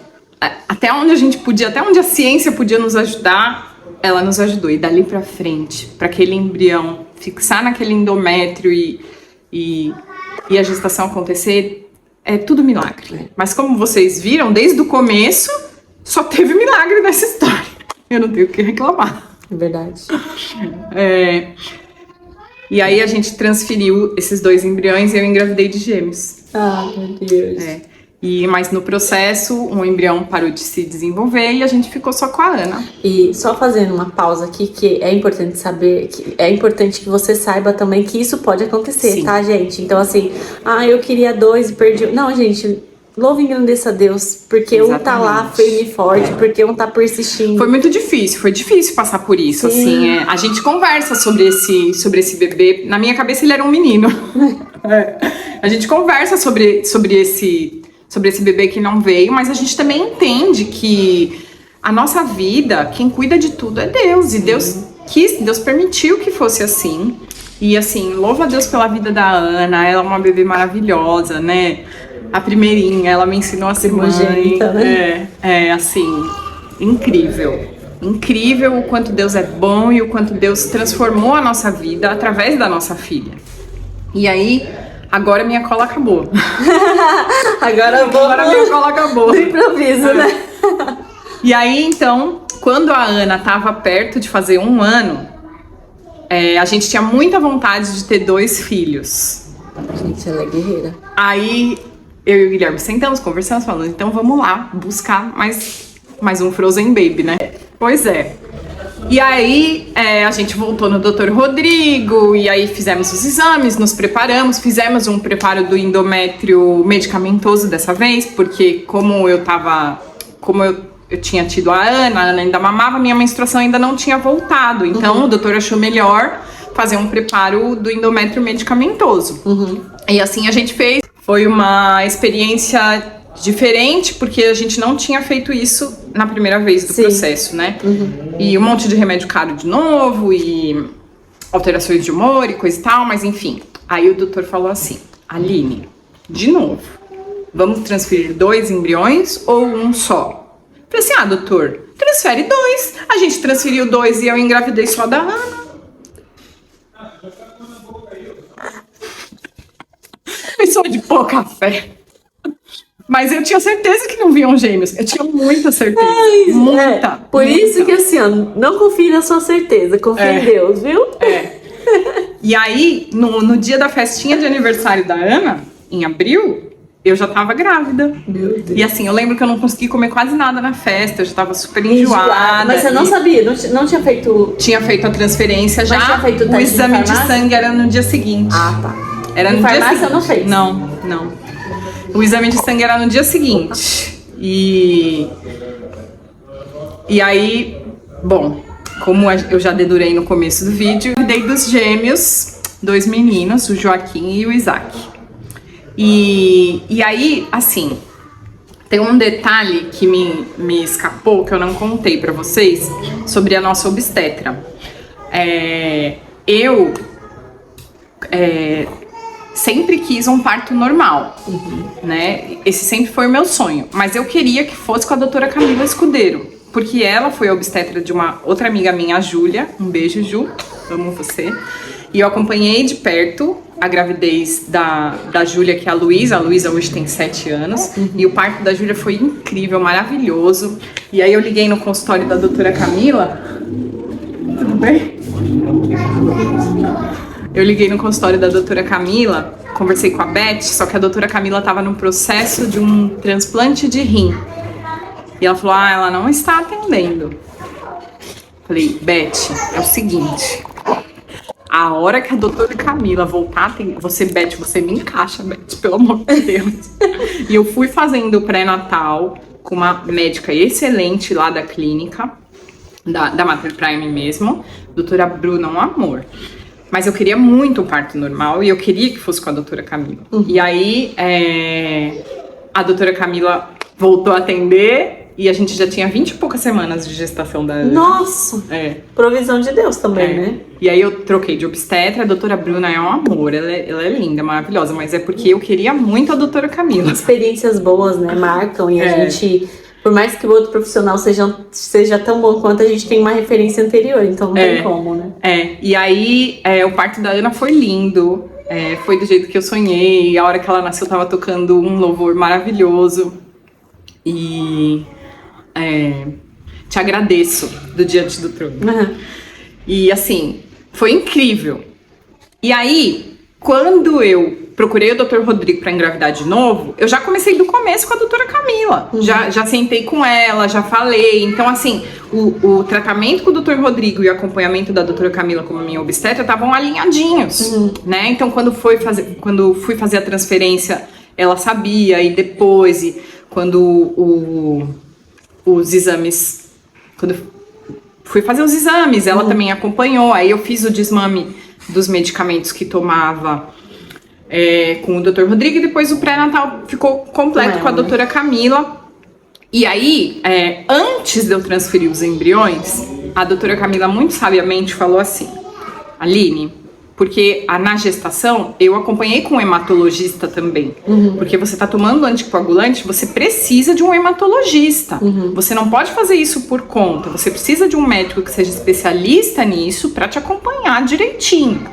até onde a gente podia, até onde a ciência podia nos ajudar, ela nos ajudou. E dali pra frente, pra aquele embrião fixar naquele endométrio e a gestação acontecer, é tudo milagre. Mas como vocês viram, desde o começo, só teve milagre nessa história. Eu não tenho o que reclamar. É verdade. E aí a gente transferiu esses 2 embriões e eu engravidei de gêmeos. Ah, meu Deus. Mas no processo, um embrião parou de se desenvolver e a gente ficou só com a Ana. E só fazendo uma pausa aqui, que é importante saber, que é importante que você saiba também que isso pode acontecer, tá, gente? Então assim, eu queria 2 e perdi. Não, gente, louve e engrandeça a Deus, porque um tá lá firme e forte, porque um tá persistindo. Foi muito difícil, foi difícil passar por isso, assim. A gente conversa sobre esse bebê. Na minha cabeça ele era um menino. A gente conversa sobre esse bebê que não veio, mas a gente também entende que a nossa vida, quem cuida de tudo é Deus. E Deus quis, Deus permitiu que fosse assim. E assim, louva a Deus pela vida da Ana, ela é uma bebê maravilhosa, né? A primeirinha, ela me ensinou a ser mãe. Né? Assim, incrível. Incrível o quanto Deus é bom e o quanto Deus transformou a nossa vida através da nossa filha. E aí, agora minha cola acabou. Agora minha cola acabou. Do improviso, né? E aí, então, quando a Ana estava perto de fazer 1 ano, a gente tinha muita vontade de ter 2 filhos. Gente, ela é guerreira. Aí, eu e o Guilherme sentamos, conversamos, falando, então vamos lá buscar mais um Frozen Baby, né? Pois é. E aí, a gente voltou no Dr. Rodrigo, e aí fizemos os exames, nos preparamos, fizemos um preparo do endométrio medicamentoso dessa vez, porque como eu tinha tido a Ana ainda mamava, minha menstruação ainda não tinha voltado. Então, o doutor achou melhor fazer um preparo do endométrio medicamentoso. E assim a gente fez. Foi uma experiência diferente, porque a gente não tinha feito isso na primeira vez do processo, né? E um monte de remédio caro de novo, e alterações de humor e coisa e tal, mas enfim. Aí o doutor falou assim, Aline, de novo, vamos transferir 2 embriões ou um só? Eu falei assim, doutor, transfere 2. A gente transferiu 2 e eu engravidei só da Ana. Pessoa de pouca fé. Mas eu tinha certeza que não vinham gêmeos. Eu tinha muita certeza. Muita. Por isso que assim, ó, não confie na sua certeza, confie em Deus, viu? E aí, no dia da festinha de aniversário da Ana, em abril, eu já tava grávida. Meu Deus. E assim, eu lembro que eu não consegui comer quase nada na festa, eu já tava super enjoada. Mas você não sabia? Não tinha feito... Tinha feito a transferência já. Tinha feito o exame de sangue era no dia seguinte. Ah, tá. Era no farmácia dia seguinte. Não fez? Não. O exame de sangue era no dia seguinte. E aí, bom, como eu já dedurei no começo do vídeo, eu dei dos gêmeos, 2 meninos, o Joaquim e o Isaac. E aí, assim, tem um detalhe que me escapou, que eu não contei pra vocês, sobre a nossa obstetra. Eu sempre quis um parto normal, né? Esse sempre foi o meu sonho, mas eu queria que fosse com a doutora Camila Escudeiro, porque ela foi a obstetra de uma outra amiga minha, a Júlia. Um beijo, Ju, amo você. E eu acompanhei de perto a gravidez da Júlia, que é a Luísa. A Luísa hoje tem 7 anos. E o parto da Júlia foi incrível, maravilhoso. E aí eu liguei no consultório da doutora Camila. Tudo bem? Eu liguei no consultório da doutora Camila, conversei com a Beth, só que a doutora Camila estava no processo de um transplante de rim. E ela falou, ela não está atendendo. Falei, Beth, é o seguinte, a hora que a doutora Camila voltar a atender, Beth, você me encaixa, Beth, pelo amor de Deus. E eu fui fazendo o pré-natal com uma médica excelente lá da clínica, da Mater Prime mesmo, doutora Bruna, um amor. Mas eu queria muito um parto normal e eu queria que fosse com a doutora Camila. E aí, a doutora Camila voltou a atender e a gente já tinha 20 e poucas semanas de gestação da Ana. Nossa! Provisão de Deus também, né? E aí eu troquei de obstetra, a doutora Bruna é um amor, ela é linda, maravilhosa, mas é porque eu queria muito a doutora Camila. Experiências boas, né? Marcam e a gente... Por mais que o outro profissional seja tão bom quanto, a gente tem uma referência anterior, então não tem como, né? E aí o parto da Ana foi lindo, foi do jeito que eu sonhei. A hora que ela nasceu, eu tava tocando um louvor maravilhoso. E te agradeço do Diante do Trono. E assim, foi incrível. E aí, quando eu procurei o Dr. Rodrigo para engravidar de novo, eu já comecei do começo com a doutora Camila. Já sentei com ela, já falei. Então, assim, o tratamento com o Dr. Rodrigo e o acompanhamento da doutora Camila como minha obstetra estavam alinhadinhos, né? Então, quando fui fazer a transferência, ela sabia. E depois, quando os exames... Quando fui fazer os exames, ela também acompanhou. Aí eu fiz o desmame dos medicamentos que tomava... com o Dr. Rodrigo, e depois o pré-natal ficou completo com a doutora Camila. E aí, antes de eu transferir os embriões, a doutora Camila muito sabiamente falou assim: Aline, Porque na gestação, eu acompanhei com um hematologista também. Porque você tá tomando anticoagulante, você precisa de um hematologista. Você não pode fazer isso por conta. Você precisa de um médico que seja especialista nisso para te acompanhar direitinho.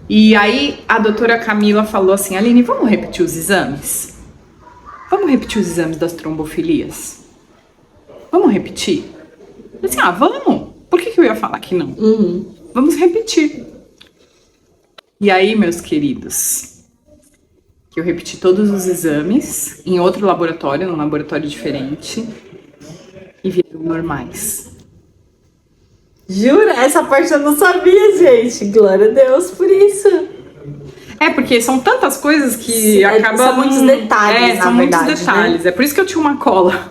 E aí, a doutora Camila falou assim, Aline, vamos repetir os exames? Vamos repetir os exames das trombofilias? Vamos repetir? Eu disse, vamos. Por que eu ia falar que não? Vamos repetir. E aí, meus queridos, que eu repeti todos os exames em outro laboratório, num laboratório diferente, e vieram normais. Jura? Essa parte eu não sabia, gente. Glória a Deus por isso. Porque são tantas coisas que acabam... São muitos detalhes, são verdade, muitos detalhes. Né? É por isso que eu tinha uma cola.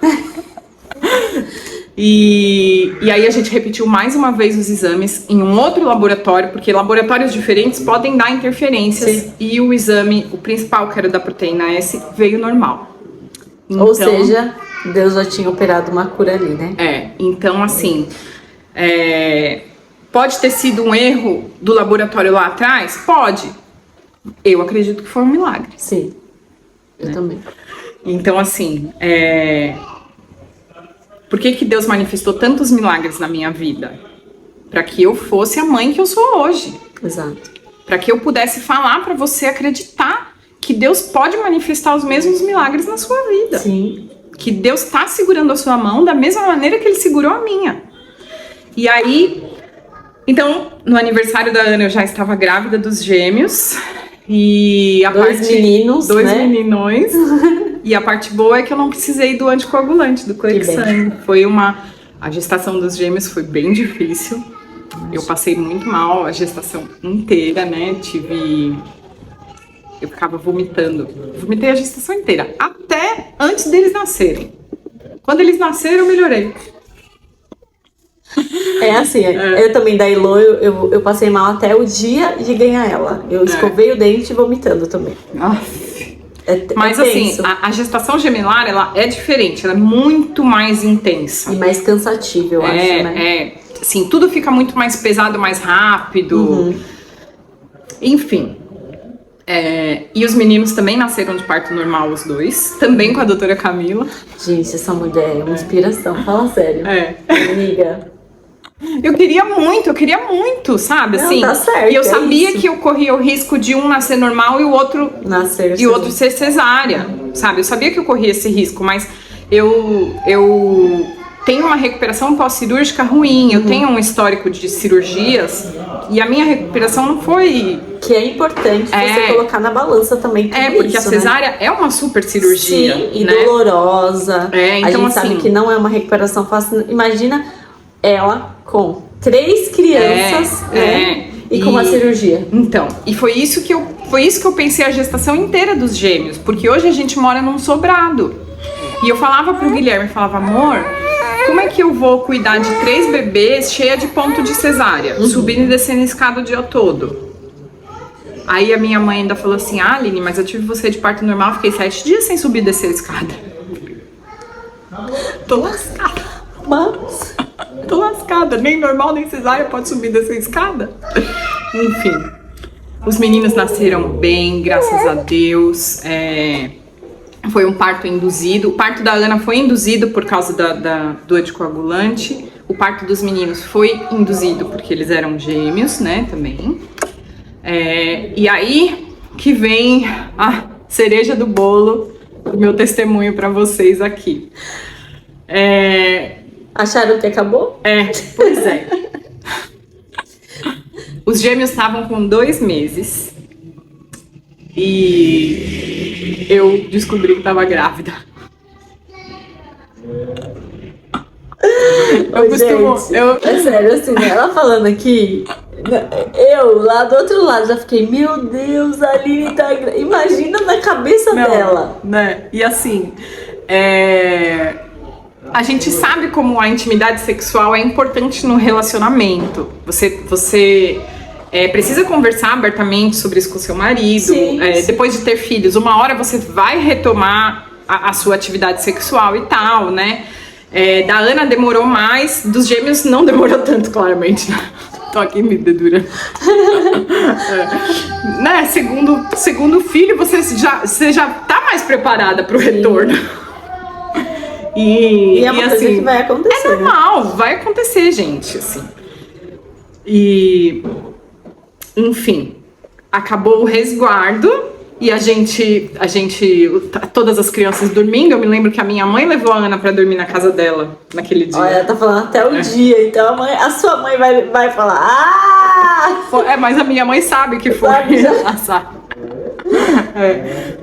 E aí a gente repetiu mais uma vez os exames em um outro laboratório, porque laboratórios diferentes podem dar interferências. Sim. E o exame, o principal, que era da proteína S, veio normal. Então, ou seja, Deus já tinha operado uma cura ali, né? Então assim, pode ter sido um erro do laboratório lá atrás? Pode. Eu acredito que foi um milagre. Sim, eu também. Então assim, por que Deus manifestou tantos milagres na minha vida? Para que eu fosse a mãe que eu sou hoje. Exato. Para que eu pudesse falar para você acreditar que Deus pode manifestar os mesmos milagres na sua vida. Sim. Que Deus está segurando a sua mão da mesma maneira que Ele segurou a minha. E aí, então, no aniversário da Ana eu já estava grávida dos gêmeos. E dois meninos, dois né? meninões. E a parte boa é que eu não precisei do anticoagulante, do Clexane. A gestação dos gêmeos foi bem difícil. Eu passei muito mal a gestação inteira, né? Eu ficava vomitando. Vomitei a gestação inteira, até antes deles nascerem. Quando eles nasceram, eu melhorei. Eu também da Elo, eu passei mal até o dia de ganhar ela. Eu escovei o dente vomitando também. Mas assim, a gestação gemelar, ela é diferente, ela é muito mais intensa. E mais cansativa, eu acho, né? Assim, tudo fica muito mais pesado, mais rápido. Enfim. E os meninos também nasceram de parto normal, os dois. Também com a doutora Camila. Gente, essa mulher é uma inspiração, fala sério. Amiga. Eu queria muito, sabe? Não, assim, tá certo, e eu sabia isso. que eu corria o risco de um nascer normal e o outro ser cesárea, sabe? Eu sabia que eu corria esse risco, mas eu tenho uma recuperação pós-cirúrgica ruim, eu tenho um histórico de cirurgias e a minha recuperação não foi... Que é importante você colocar na balança também tudo porque isso, a cesárea é uma super cirurgia. Sim, e dolorosa. Então, a gente assim, sabe que não é uma recuperação fácil. Imagina ela com 3 crianças, né? E com uma cirurgia. Então, e foi isso que eu pensei a gestação inteira dos gêmeos, porque hoje a gente mora num sobrado. E eu falava pro Guilherme, amor, como é que eu vou cuidar de 3 bebês cheia de ponto de cesárea, subindo e descendo a escada o dia todo? Aí a minha mãe ainda falou assim, Aline, mas eu tive você de parto normal, fiquei 7 dias sem subir e descer a escada. Tô lascada. Mas... Tô lascada, nem normal, nem cesárea pode subir dessa escada. Enfim, os meninos nasceram bem, graças a Deus. Foi um parto induzido. O parto da Ana foi induzido por causa do anticoagulante. O parto dos meninos foi induzido porque eles eram gêmeos, né, também. E aí que vem a cereja do bolo do meu testemunho para vocês aqui. Acharam que acabou? Pois é. Os gêmeos estavam com 2 meses e eu descobri que estava grávida. É sério, assim, né? Ela falando aqui, eu lá do outro lado já fiquei, meu Deus, a Aline tá grávida. Imagina na cabeça dela. Né? E assim, a gente sabe como a intimidade sexual é importante no relacionamento. Você precisa conversar abertamente sobre isso com seu marido. Sim. Depois de ter filhos, uma hora você vai retomar a sua atividade sexual e tal, né? Da Ana demorou mais, dos gêmeos não demorou tanto, claramente. Tô aqui me dedurando. Né? Segundo filho, você já tá mais preparada pro retorno. E é uma coisa assim, que vai acontecer. É normal, vai acontecer, gente, assim. E, enfim, acabou o resguardo e todas as crianças dormindo. Eu me lembro que a minha mãe levou a Ana pra dormir na casa dela naquele dia. Olha, ela tá falando até o dia, então a sua mãe vai falar, mas a minha mãe sabe que foi. Ela sabe.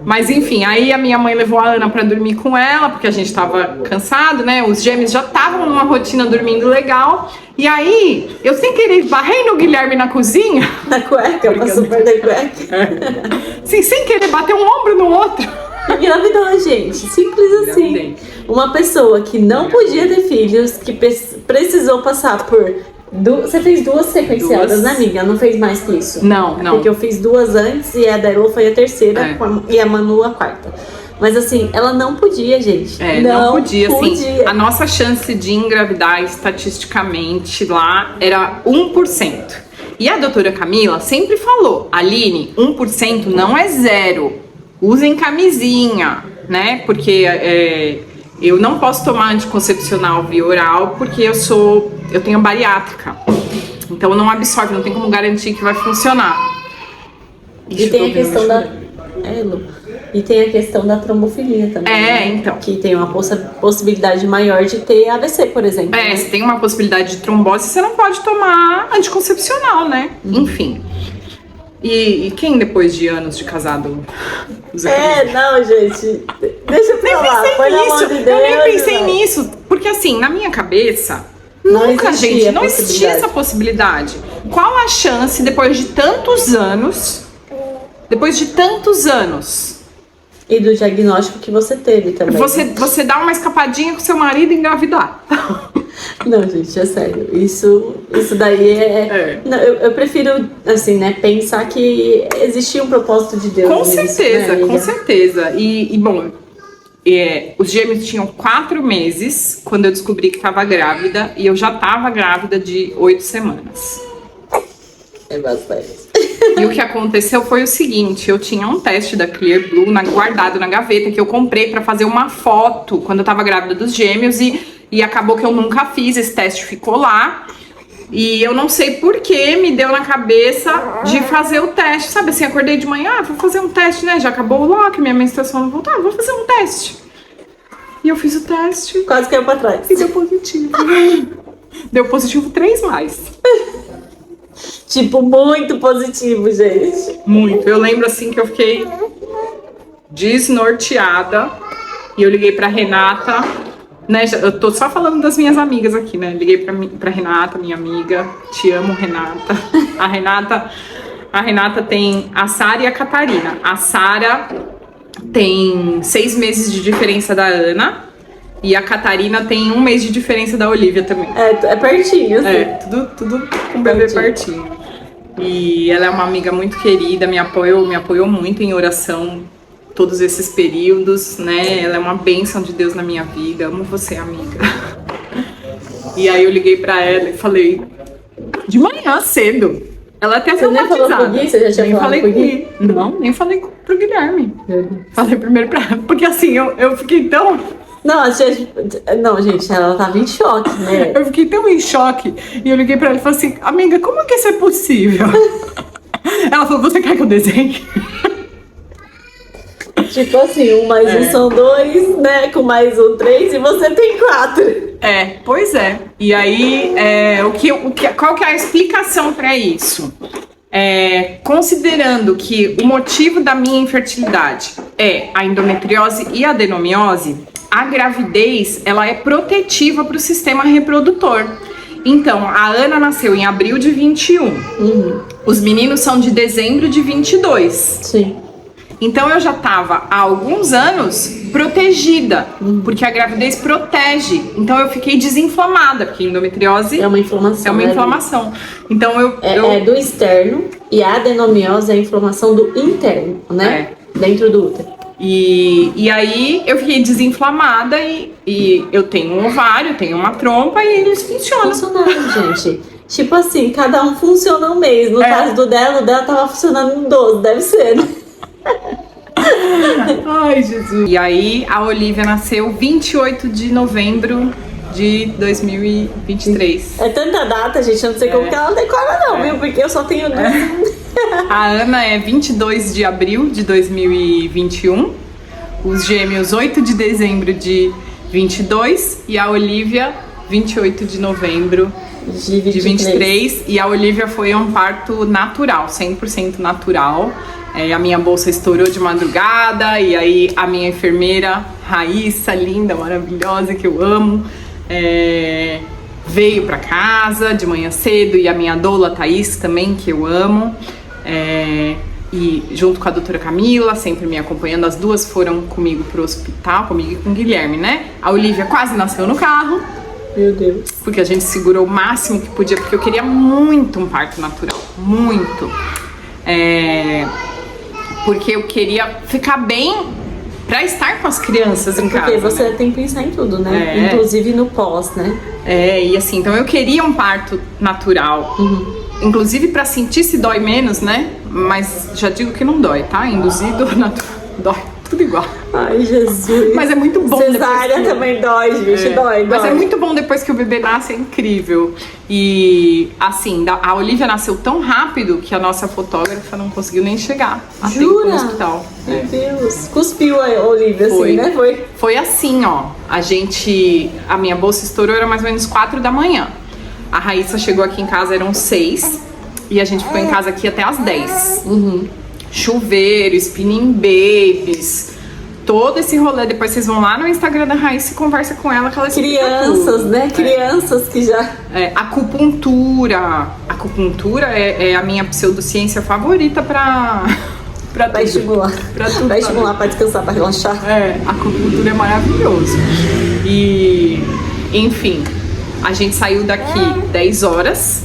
Mas enfim, aí a minha mãe levou a Ana pra dormir com ela, porque a gente tava cansado, né? Os gêmeos já estavam numa rotina dormindo legal. E aí, eu sem querer barrei no Guilherme na cozinha. Na cueca, passou perder cueca. Sim, sem querer bater um ombro no outro. Engravidou, gente. Simples assim. Engravidei. Uma pessoa que não podia ter filhos, que precisou passar por... Você fez 2 sequenciadas, né, amiga? Não fez mais que isso? Não. Porque eu fiz 2 antes e a da Elo foi a terceira e a Manu a quarta. Mas assim, ela não podia, gente. Não podia, assim. A nossa chance de engravidar estatisticamente lá era 1%. E a doutora Camila sempre falou, Aline, 1% não é zero. Usem camisinha, né? Porque eu não posso tomar anticoncepcional via oral porque eu tenho bariátrica. Então não absorve, não tem como garantir que vai funcionar. E tem a questão da... E tem a questão da trombofilia também. Né? Então. Que tem uma possibilidade maior de ter AVC, por exemplo. Né? Se tem uma possibilidade de trombose, você não pode tomar anticoncepcional, né? Enfim. E quem depois de anos de casado usa camisinha? Não, gente. Deixa pra lá. Foi na mão de Deus, eu nem pensei nisso. Porque assim, na minha cabeça, não existia essa possibilidade. Qual a chance, depois de tantos anos... E do diagnóstico que você teve também. Você dá uma escapadinha com seu marido e engravidar. Não, gente, é sério. Isso daí Não, eu prefiro, assim, né, pensar que existia um propósito de Deus. Com certeza, né, com certeza. E bom, os gêmeos tinham 4 meses quando eu descobri que estava grávida. E eu já estava grávida de 8 semanas. É bastante. E o que aconteceu foi o seguinte, eu tinha um teste da Clear Blue guardado na gaveta que eu comprei pra fazer uma foto quando eu tava grávida dos gêmeos e acabou que eu nunca fiz, esse teste ficou lá e eu não sei por que me deu na cabeça de fazer o teste, sabe assim, acordei de manhã, vou fazer um teste, né, já acabou o lock, minha menstruação não voltou, vou fazer um teste. E eu fiz o teste. Quase caiu pra trás. E deu positivo. Deu positivo 3 mais. Tipo, muito positivo, gente. Muito. Eu lembro assim que eu fiquei desnorteada. E eu liguei pra Renata, né? Eu tô só falando das minhas amigas aqui, né? Liguei pra Renata, minha amiga. Te amo, Renata. A Renata tem a Sara e a Catarina. A Sara tem 6 meses de diferença da Ana. E a Catarina tem 1 mês de diferença da Olivia também. É pertinho, assim. Tudo com o bebê pertinho. E ela é uma amiga muito querida, me apoiou muito em oração todos esses períodos, né? Ela é uma bênção de Deus na minha vida. Amo você, amiga. E aí eu liguei pra ela e falei, de manhã cedo. Ela até Você nem falou pro Gui? Você já tinha falado pro Gui? Não, nem falei pro Guilherme. Falei primeiro pra ela, porque assim, eu fiquei tão... Não, gente, ela tava em choque, né? Eu fiquei tão em choque. E eu liguei pra ela e falei assim, amiga, como que isso é possível? Ela falou, você quer que eu desenhe? Tipo assim, 1 mais 1 são 2, né? Com mais 1, 3 e você tem 4. Pois é. E aí, qual que é a explicação pra isso? Considerando que o motivo da minha infertilidade é a endometriose e a adenomiose, a gravidez, ela é protetiva para o sistema reprodutor. Então, a Ana nasceu em abril de 21. Os meninos são de dezembro de 22. Sim. Então, eu já estava há alguns anos protegida, porque a gravidez protege. Então, eu fiquei desinflamada, porque endometriose é uma inflamação. É uma inflamação. Então, É do externo e a adenomiose é a inflamação do interno, né? Dentro do útero. E aí eu fiquei desinflamada e eu tenho um ovário, tenho uma trompa e eles funcionam. Funcionaram, gente. Tipo assim, cada um funciona um mês. No caso do dela, o dela tava funcionando em 12, deve ser, né? Ai, Jesus. E aí, a Olivia nasceu 28 de novembro de 2023. É tanta data, gente, eu não sei como que ela decora não, viu? Porque eu só tenho... A Ana é 22 de abril de 2021. Os gêmeos, 8 de dezembro de 22. E a Olivia, 28 de novembro de 23. E a Olivia foi um parto natural, 100% natural. A minha bolsa estourou de madrugada. E aí a minha enfermeira, Raíssa, linda, maravilhosa, que eu amo, veio pra casa de manhã cedo. E a minha doula, Thaís, também, que eu amo. E junto com a doutora Camila, sempre me acompanhando, as duas foram comigo pro hospital, comigo e com o Guilherme, né? A Olivia quase nasceu no carro. Meu Deus. Porque a gente segurou o máximo que podia, porque eu queria muito um parto natural, muito. Porque eu queria ficar bem pra estar com as crianças em casa. Porque você tem que pensar em tudo, né? Inclusive no pós, né? E assim, então eu queria um parto natural. Inclusive pra sentir se dói menos, né? Mas já digo que não dói, tá? Induzido, dói, tudo igual. Ai, Jesus. Mas é muito bom. Cesárea também dói, gente, dói. Mas é muito bom depois que o bebê nasce, é incrível. E assim, a Olivia nasceu tão rápido que a nossa fotógrafa não conseguiu nem chegar a tempo no hospital. Meu Deus. Cuspiu a Olivia, Foi. assim, né? Foi assim, ó. A minha bolsa estourou, era mais ou menos 4 da manhã. A Raíssa chegou aqui em casa, eram 6. E a gente ficou em casa aqui até as 10. Chuveiro, spinning babies, todo esse rolê. Depois vocês vão lá no Instagram da Raíssa e conversa com ela, que ela explica crianças, tudo. né? Crianças que já... Acupuntura. Acupuntura é a minha pseudociência favorita pra Vai estimular. Vai estimular pra descansar, pra relaxar. A acupuntura é maravilhoso. E, enfim, a gente saiu daqui 10 horas.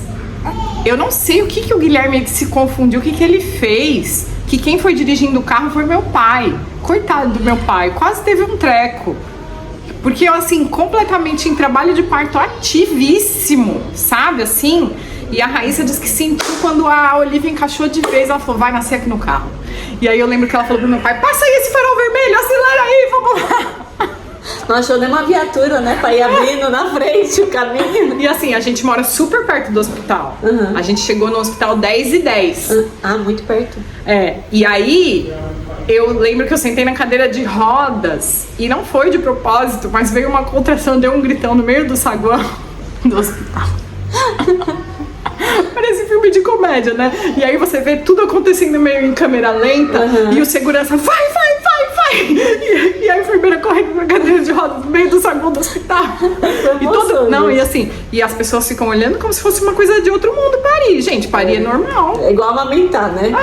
Eu não sei o que o Guilherme se confundiu, o que ele fez. Que quem foi dirigindo o carro foi meu pai. Coitado do meu pai, quase teve um treco. Porque eu, assim, completamente em trabalho de parto ativíssimo, sabe, assim? E a Raíssa disse que sentiu quando a Olivia encaixou de vez. Ela falou, vai nascer aqui no carro. E aí eu lembro que ela falou pro meu pai, passa aí esse farol vermelho, acelera aí, vamos lá. Não achou nem uma viatura, né? Pra ir abrindo na frente o caminho. E assim, a gente mora super perto do hospital. A gente chegou no hospital 10h10. Muito perto. E aí, eu lembro que eu sentei na cadeira de rodas. E não foi de propósito, mas veio uma contração, deu um gritão no meio do saguão do hospital. Parece filme de comédia, né? E aí você vê tudo acontecendo meio em câmera lenta. E o segurança, vai! E a enfermeira correndo na cadeira de rodas no meio do saguão do hospital. E as pessoas ficam olhando como se fosse uma coisa de outro mundo parir. Gente, parir é normal. É igual amamentar, né?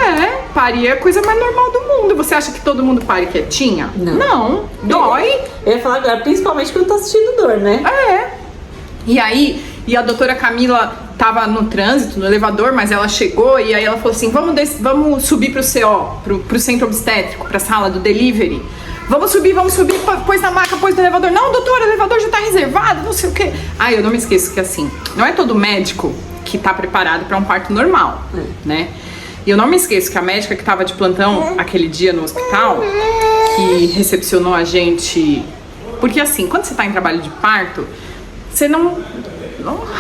Parir é a coisa mais normal do mundo. Você acha que todo mundo pare quietinha? Não. Dói. Eu ia falar agora, principalmente quando tá sentindo dor, né? E aí, a doutora Camila tava no trânsito, no elevador, mas ela chegou e aí ela falou assim, vamos subir pro CO, pro centro obstétrico, pra sala do delivery. Vamos subir, pôs na maca, pôs no elevador. Não, doutora, o elevador já tá reservado, não sei o quê. Eu não me esqueço que assim, não é todo médico que tá preparado pra um parto normal, né? E eu não me esqueço que a médica que tava de plantão aquele dia no hospital, que recepcionou a gente... Porque assim, quando você tá em trabalho de parto, você não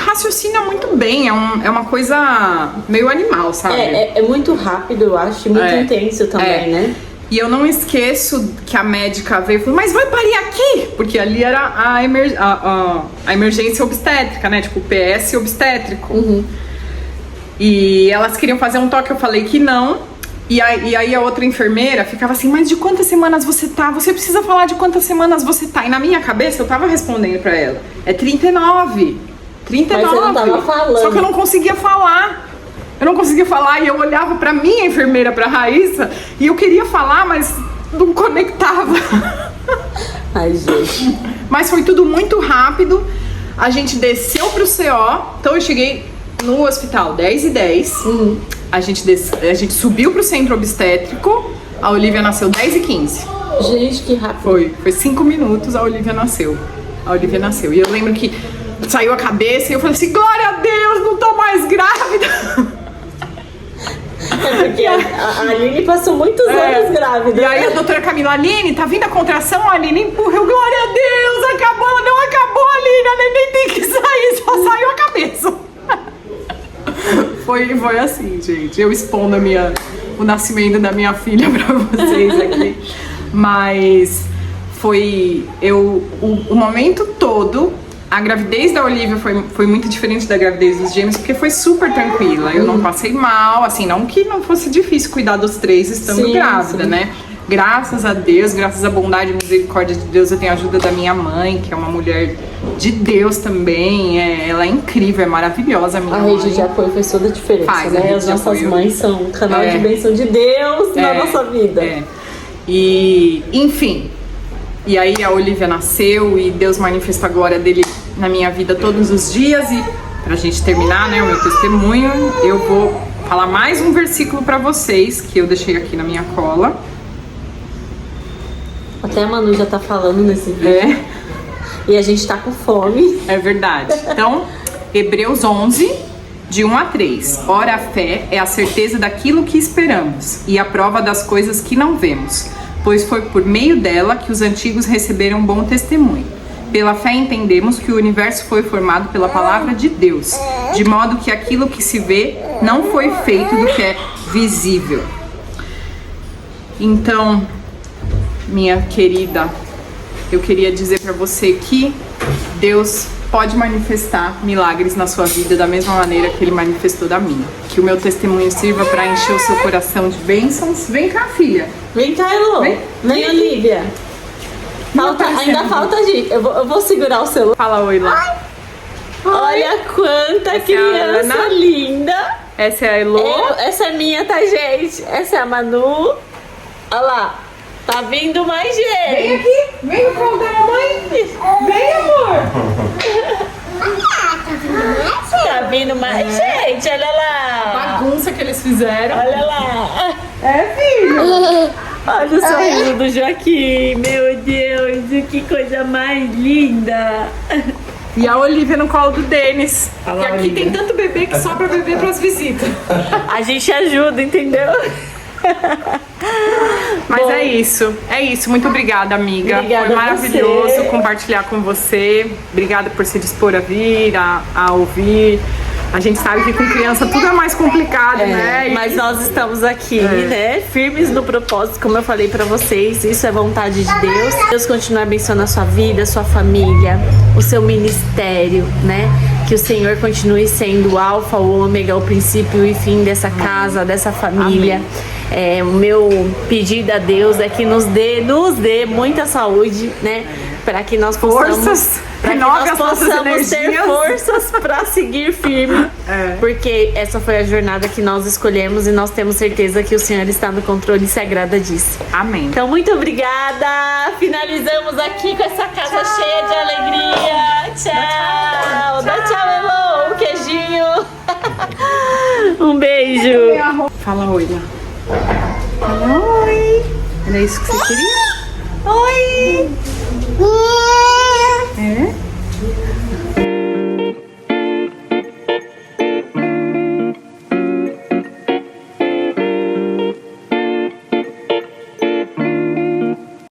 raciocina muito bem, é uma coisa meio animal, sabe? É muito rápido, eu acho, e muito intenso também, né? E eu não esqueço que a médica veio e falou, mas vai parir aqui? Porque ali era a emergência obstétrica, né? Tipo, o PS obstétrico. E elas queriam fazer um toque, eu falei que não. E aí a outra enfermeira ficava assim, mas de quantas semanas você tá? Você precisa falar de quantas semanas você tá. E na minha cabeça eu tava respondendo pra ela, é 39. Mas você não tava falando. Só que eu não conseguia falar. E eu olhava pra minha enfermeira, pra Raíssa, e eu queria falar, mas não conectava. Ai, gente. Mas foi tudo muito rápido. A gente desceu pro CO. Então eu cheguei no hospital 10h10. A gente subiu pro centro obstétrico. A Olivia nasceu 10h15. Gente, que rápido. Foi 5 minutos, a Olivia nasceu. E eu lembro que saiu a cabeça e eu falei assim, glória a Deus, não tô mais grávida. É porque a Aline passou muitos anos grávida. E aí a doutora Camila, Aline, tá vindo a contração? A Aline empurrou, glória a Deus, acabou, não acabou, Aline, a neném tem que sair, só saiu a cabeça. Foi assim, gente, eu expondo o nascimento da minha filha pra vocês aqui. Mas foi o momento todo. A gravidez da Olivia foi muito diferente da gravidez dos gêmeos, porque foi super tranquila. Eu não passei mal, assim, não que não fosse difícil cuidar dos três estando grávida, né? Graças a Deus, graças à bondade e misericórdia de Deus, eu tenho a ajuda da minha mãe, que é uma mulher de Deus também. Ela é incrível, é maravilhosa, minha mãe. A rede de apoio fez toda a diferença, né? As nossas mães são um canal de bênção de Deus na nossa vida. E, enfim, e aí a Olivia nasceu e Deus manifestou a glória dele na minha vida todos os dias. E pra gente terminar, né, o meu testemunho, eu vou falar mais um versículo pra vocês, que eu deixei aqui na minha cola. Até a Manu já tá falando nesse vídeo. E a gente tá com fome. É verdade. Então, Hebreus 11, de 1 a 3. Ora, a fé é a certeza daquilo que esperamos e a prova das coisas que não vemos, pois foi por meio dela que os antigos receberam bom testemunho. Pela fé entendemos que o universo foi formado pela palavra de Deus, de modo que aquilo que se vê não foi feito do que é visível. Então, minha querida, eu queria dizer para você que Deus pode manifestar milagres na sua vida da mesma maneira que Ele manifestou da minha. Que o meu testemunho sirva para encher o seu coração de bênçãos. Vem cá, filha. Vem cá, Elô. Vem, Olivia. Ainda falta a gente. Eu vou segurar o celular. Fala oi lá. Olha quanta criança linda. Essa é a Elô. Essa é minha, tá, gente? Essa é a Manu. Olha lá. Tá vindo mais gente. Vem aqui. Vem no colo da mamãe. Vem, amor. Tá vindo mais gente. Olha lá. Bagunça que eles fizeram. Olha lá. Filho. Olha o sorriso do Joaquim. Meu Deus, que coisa mais linda. E a Olivia no colo do Denis. Olha, e aqui Olivia. tem tanto bebê que sobra bebê pras visitas. A gente ajuda, entendeu? Mas bom, é isso. Muito obrigada, amiga. Obrigada. Foi maravilhoso compartilhar com você. Obrigada por se dispor a vir, a ouvir. A gente sabe que com criança tudo é mais complicado, né? Mas nós estamos aqui, né? Firmes no propósito, como eu falei pra vocês. Isso é vontade de Deus. Deus continua abençoando a sua vida, a sua família, o seu ministério, né? Que o Senhor continue sendo o alfa, o ômega, o princípio e fim dessa casa, dessa família. O meu pedido a Deus é que nos dê muita saúde, né? Para que nós possamos ter forças para seguir firme, porque essa foi a jornada que nós escolhemos e nós temos certeza que o Senhor está no controle e se agrada disso. Amém. Então, muito obrigada. Finalizamos aqui com essa casa cheia de alegria. Tchau. Dá tchau, Elô. Um queijinho. Um beijo. Fala oi lá. Fala oi. Era isso que você queria? Oi.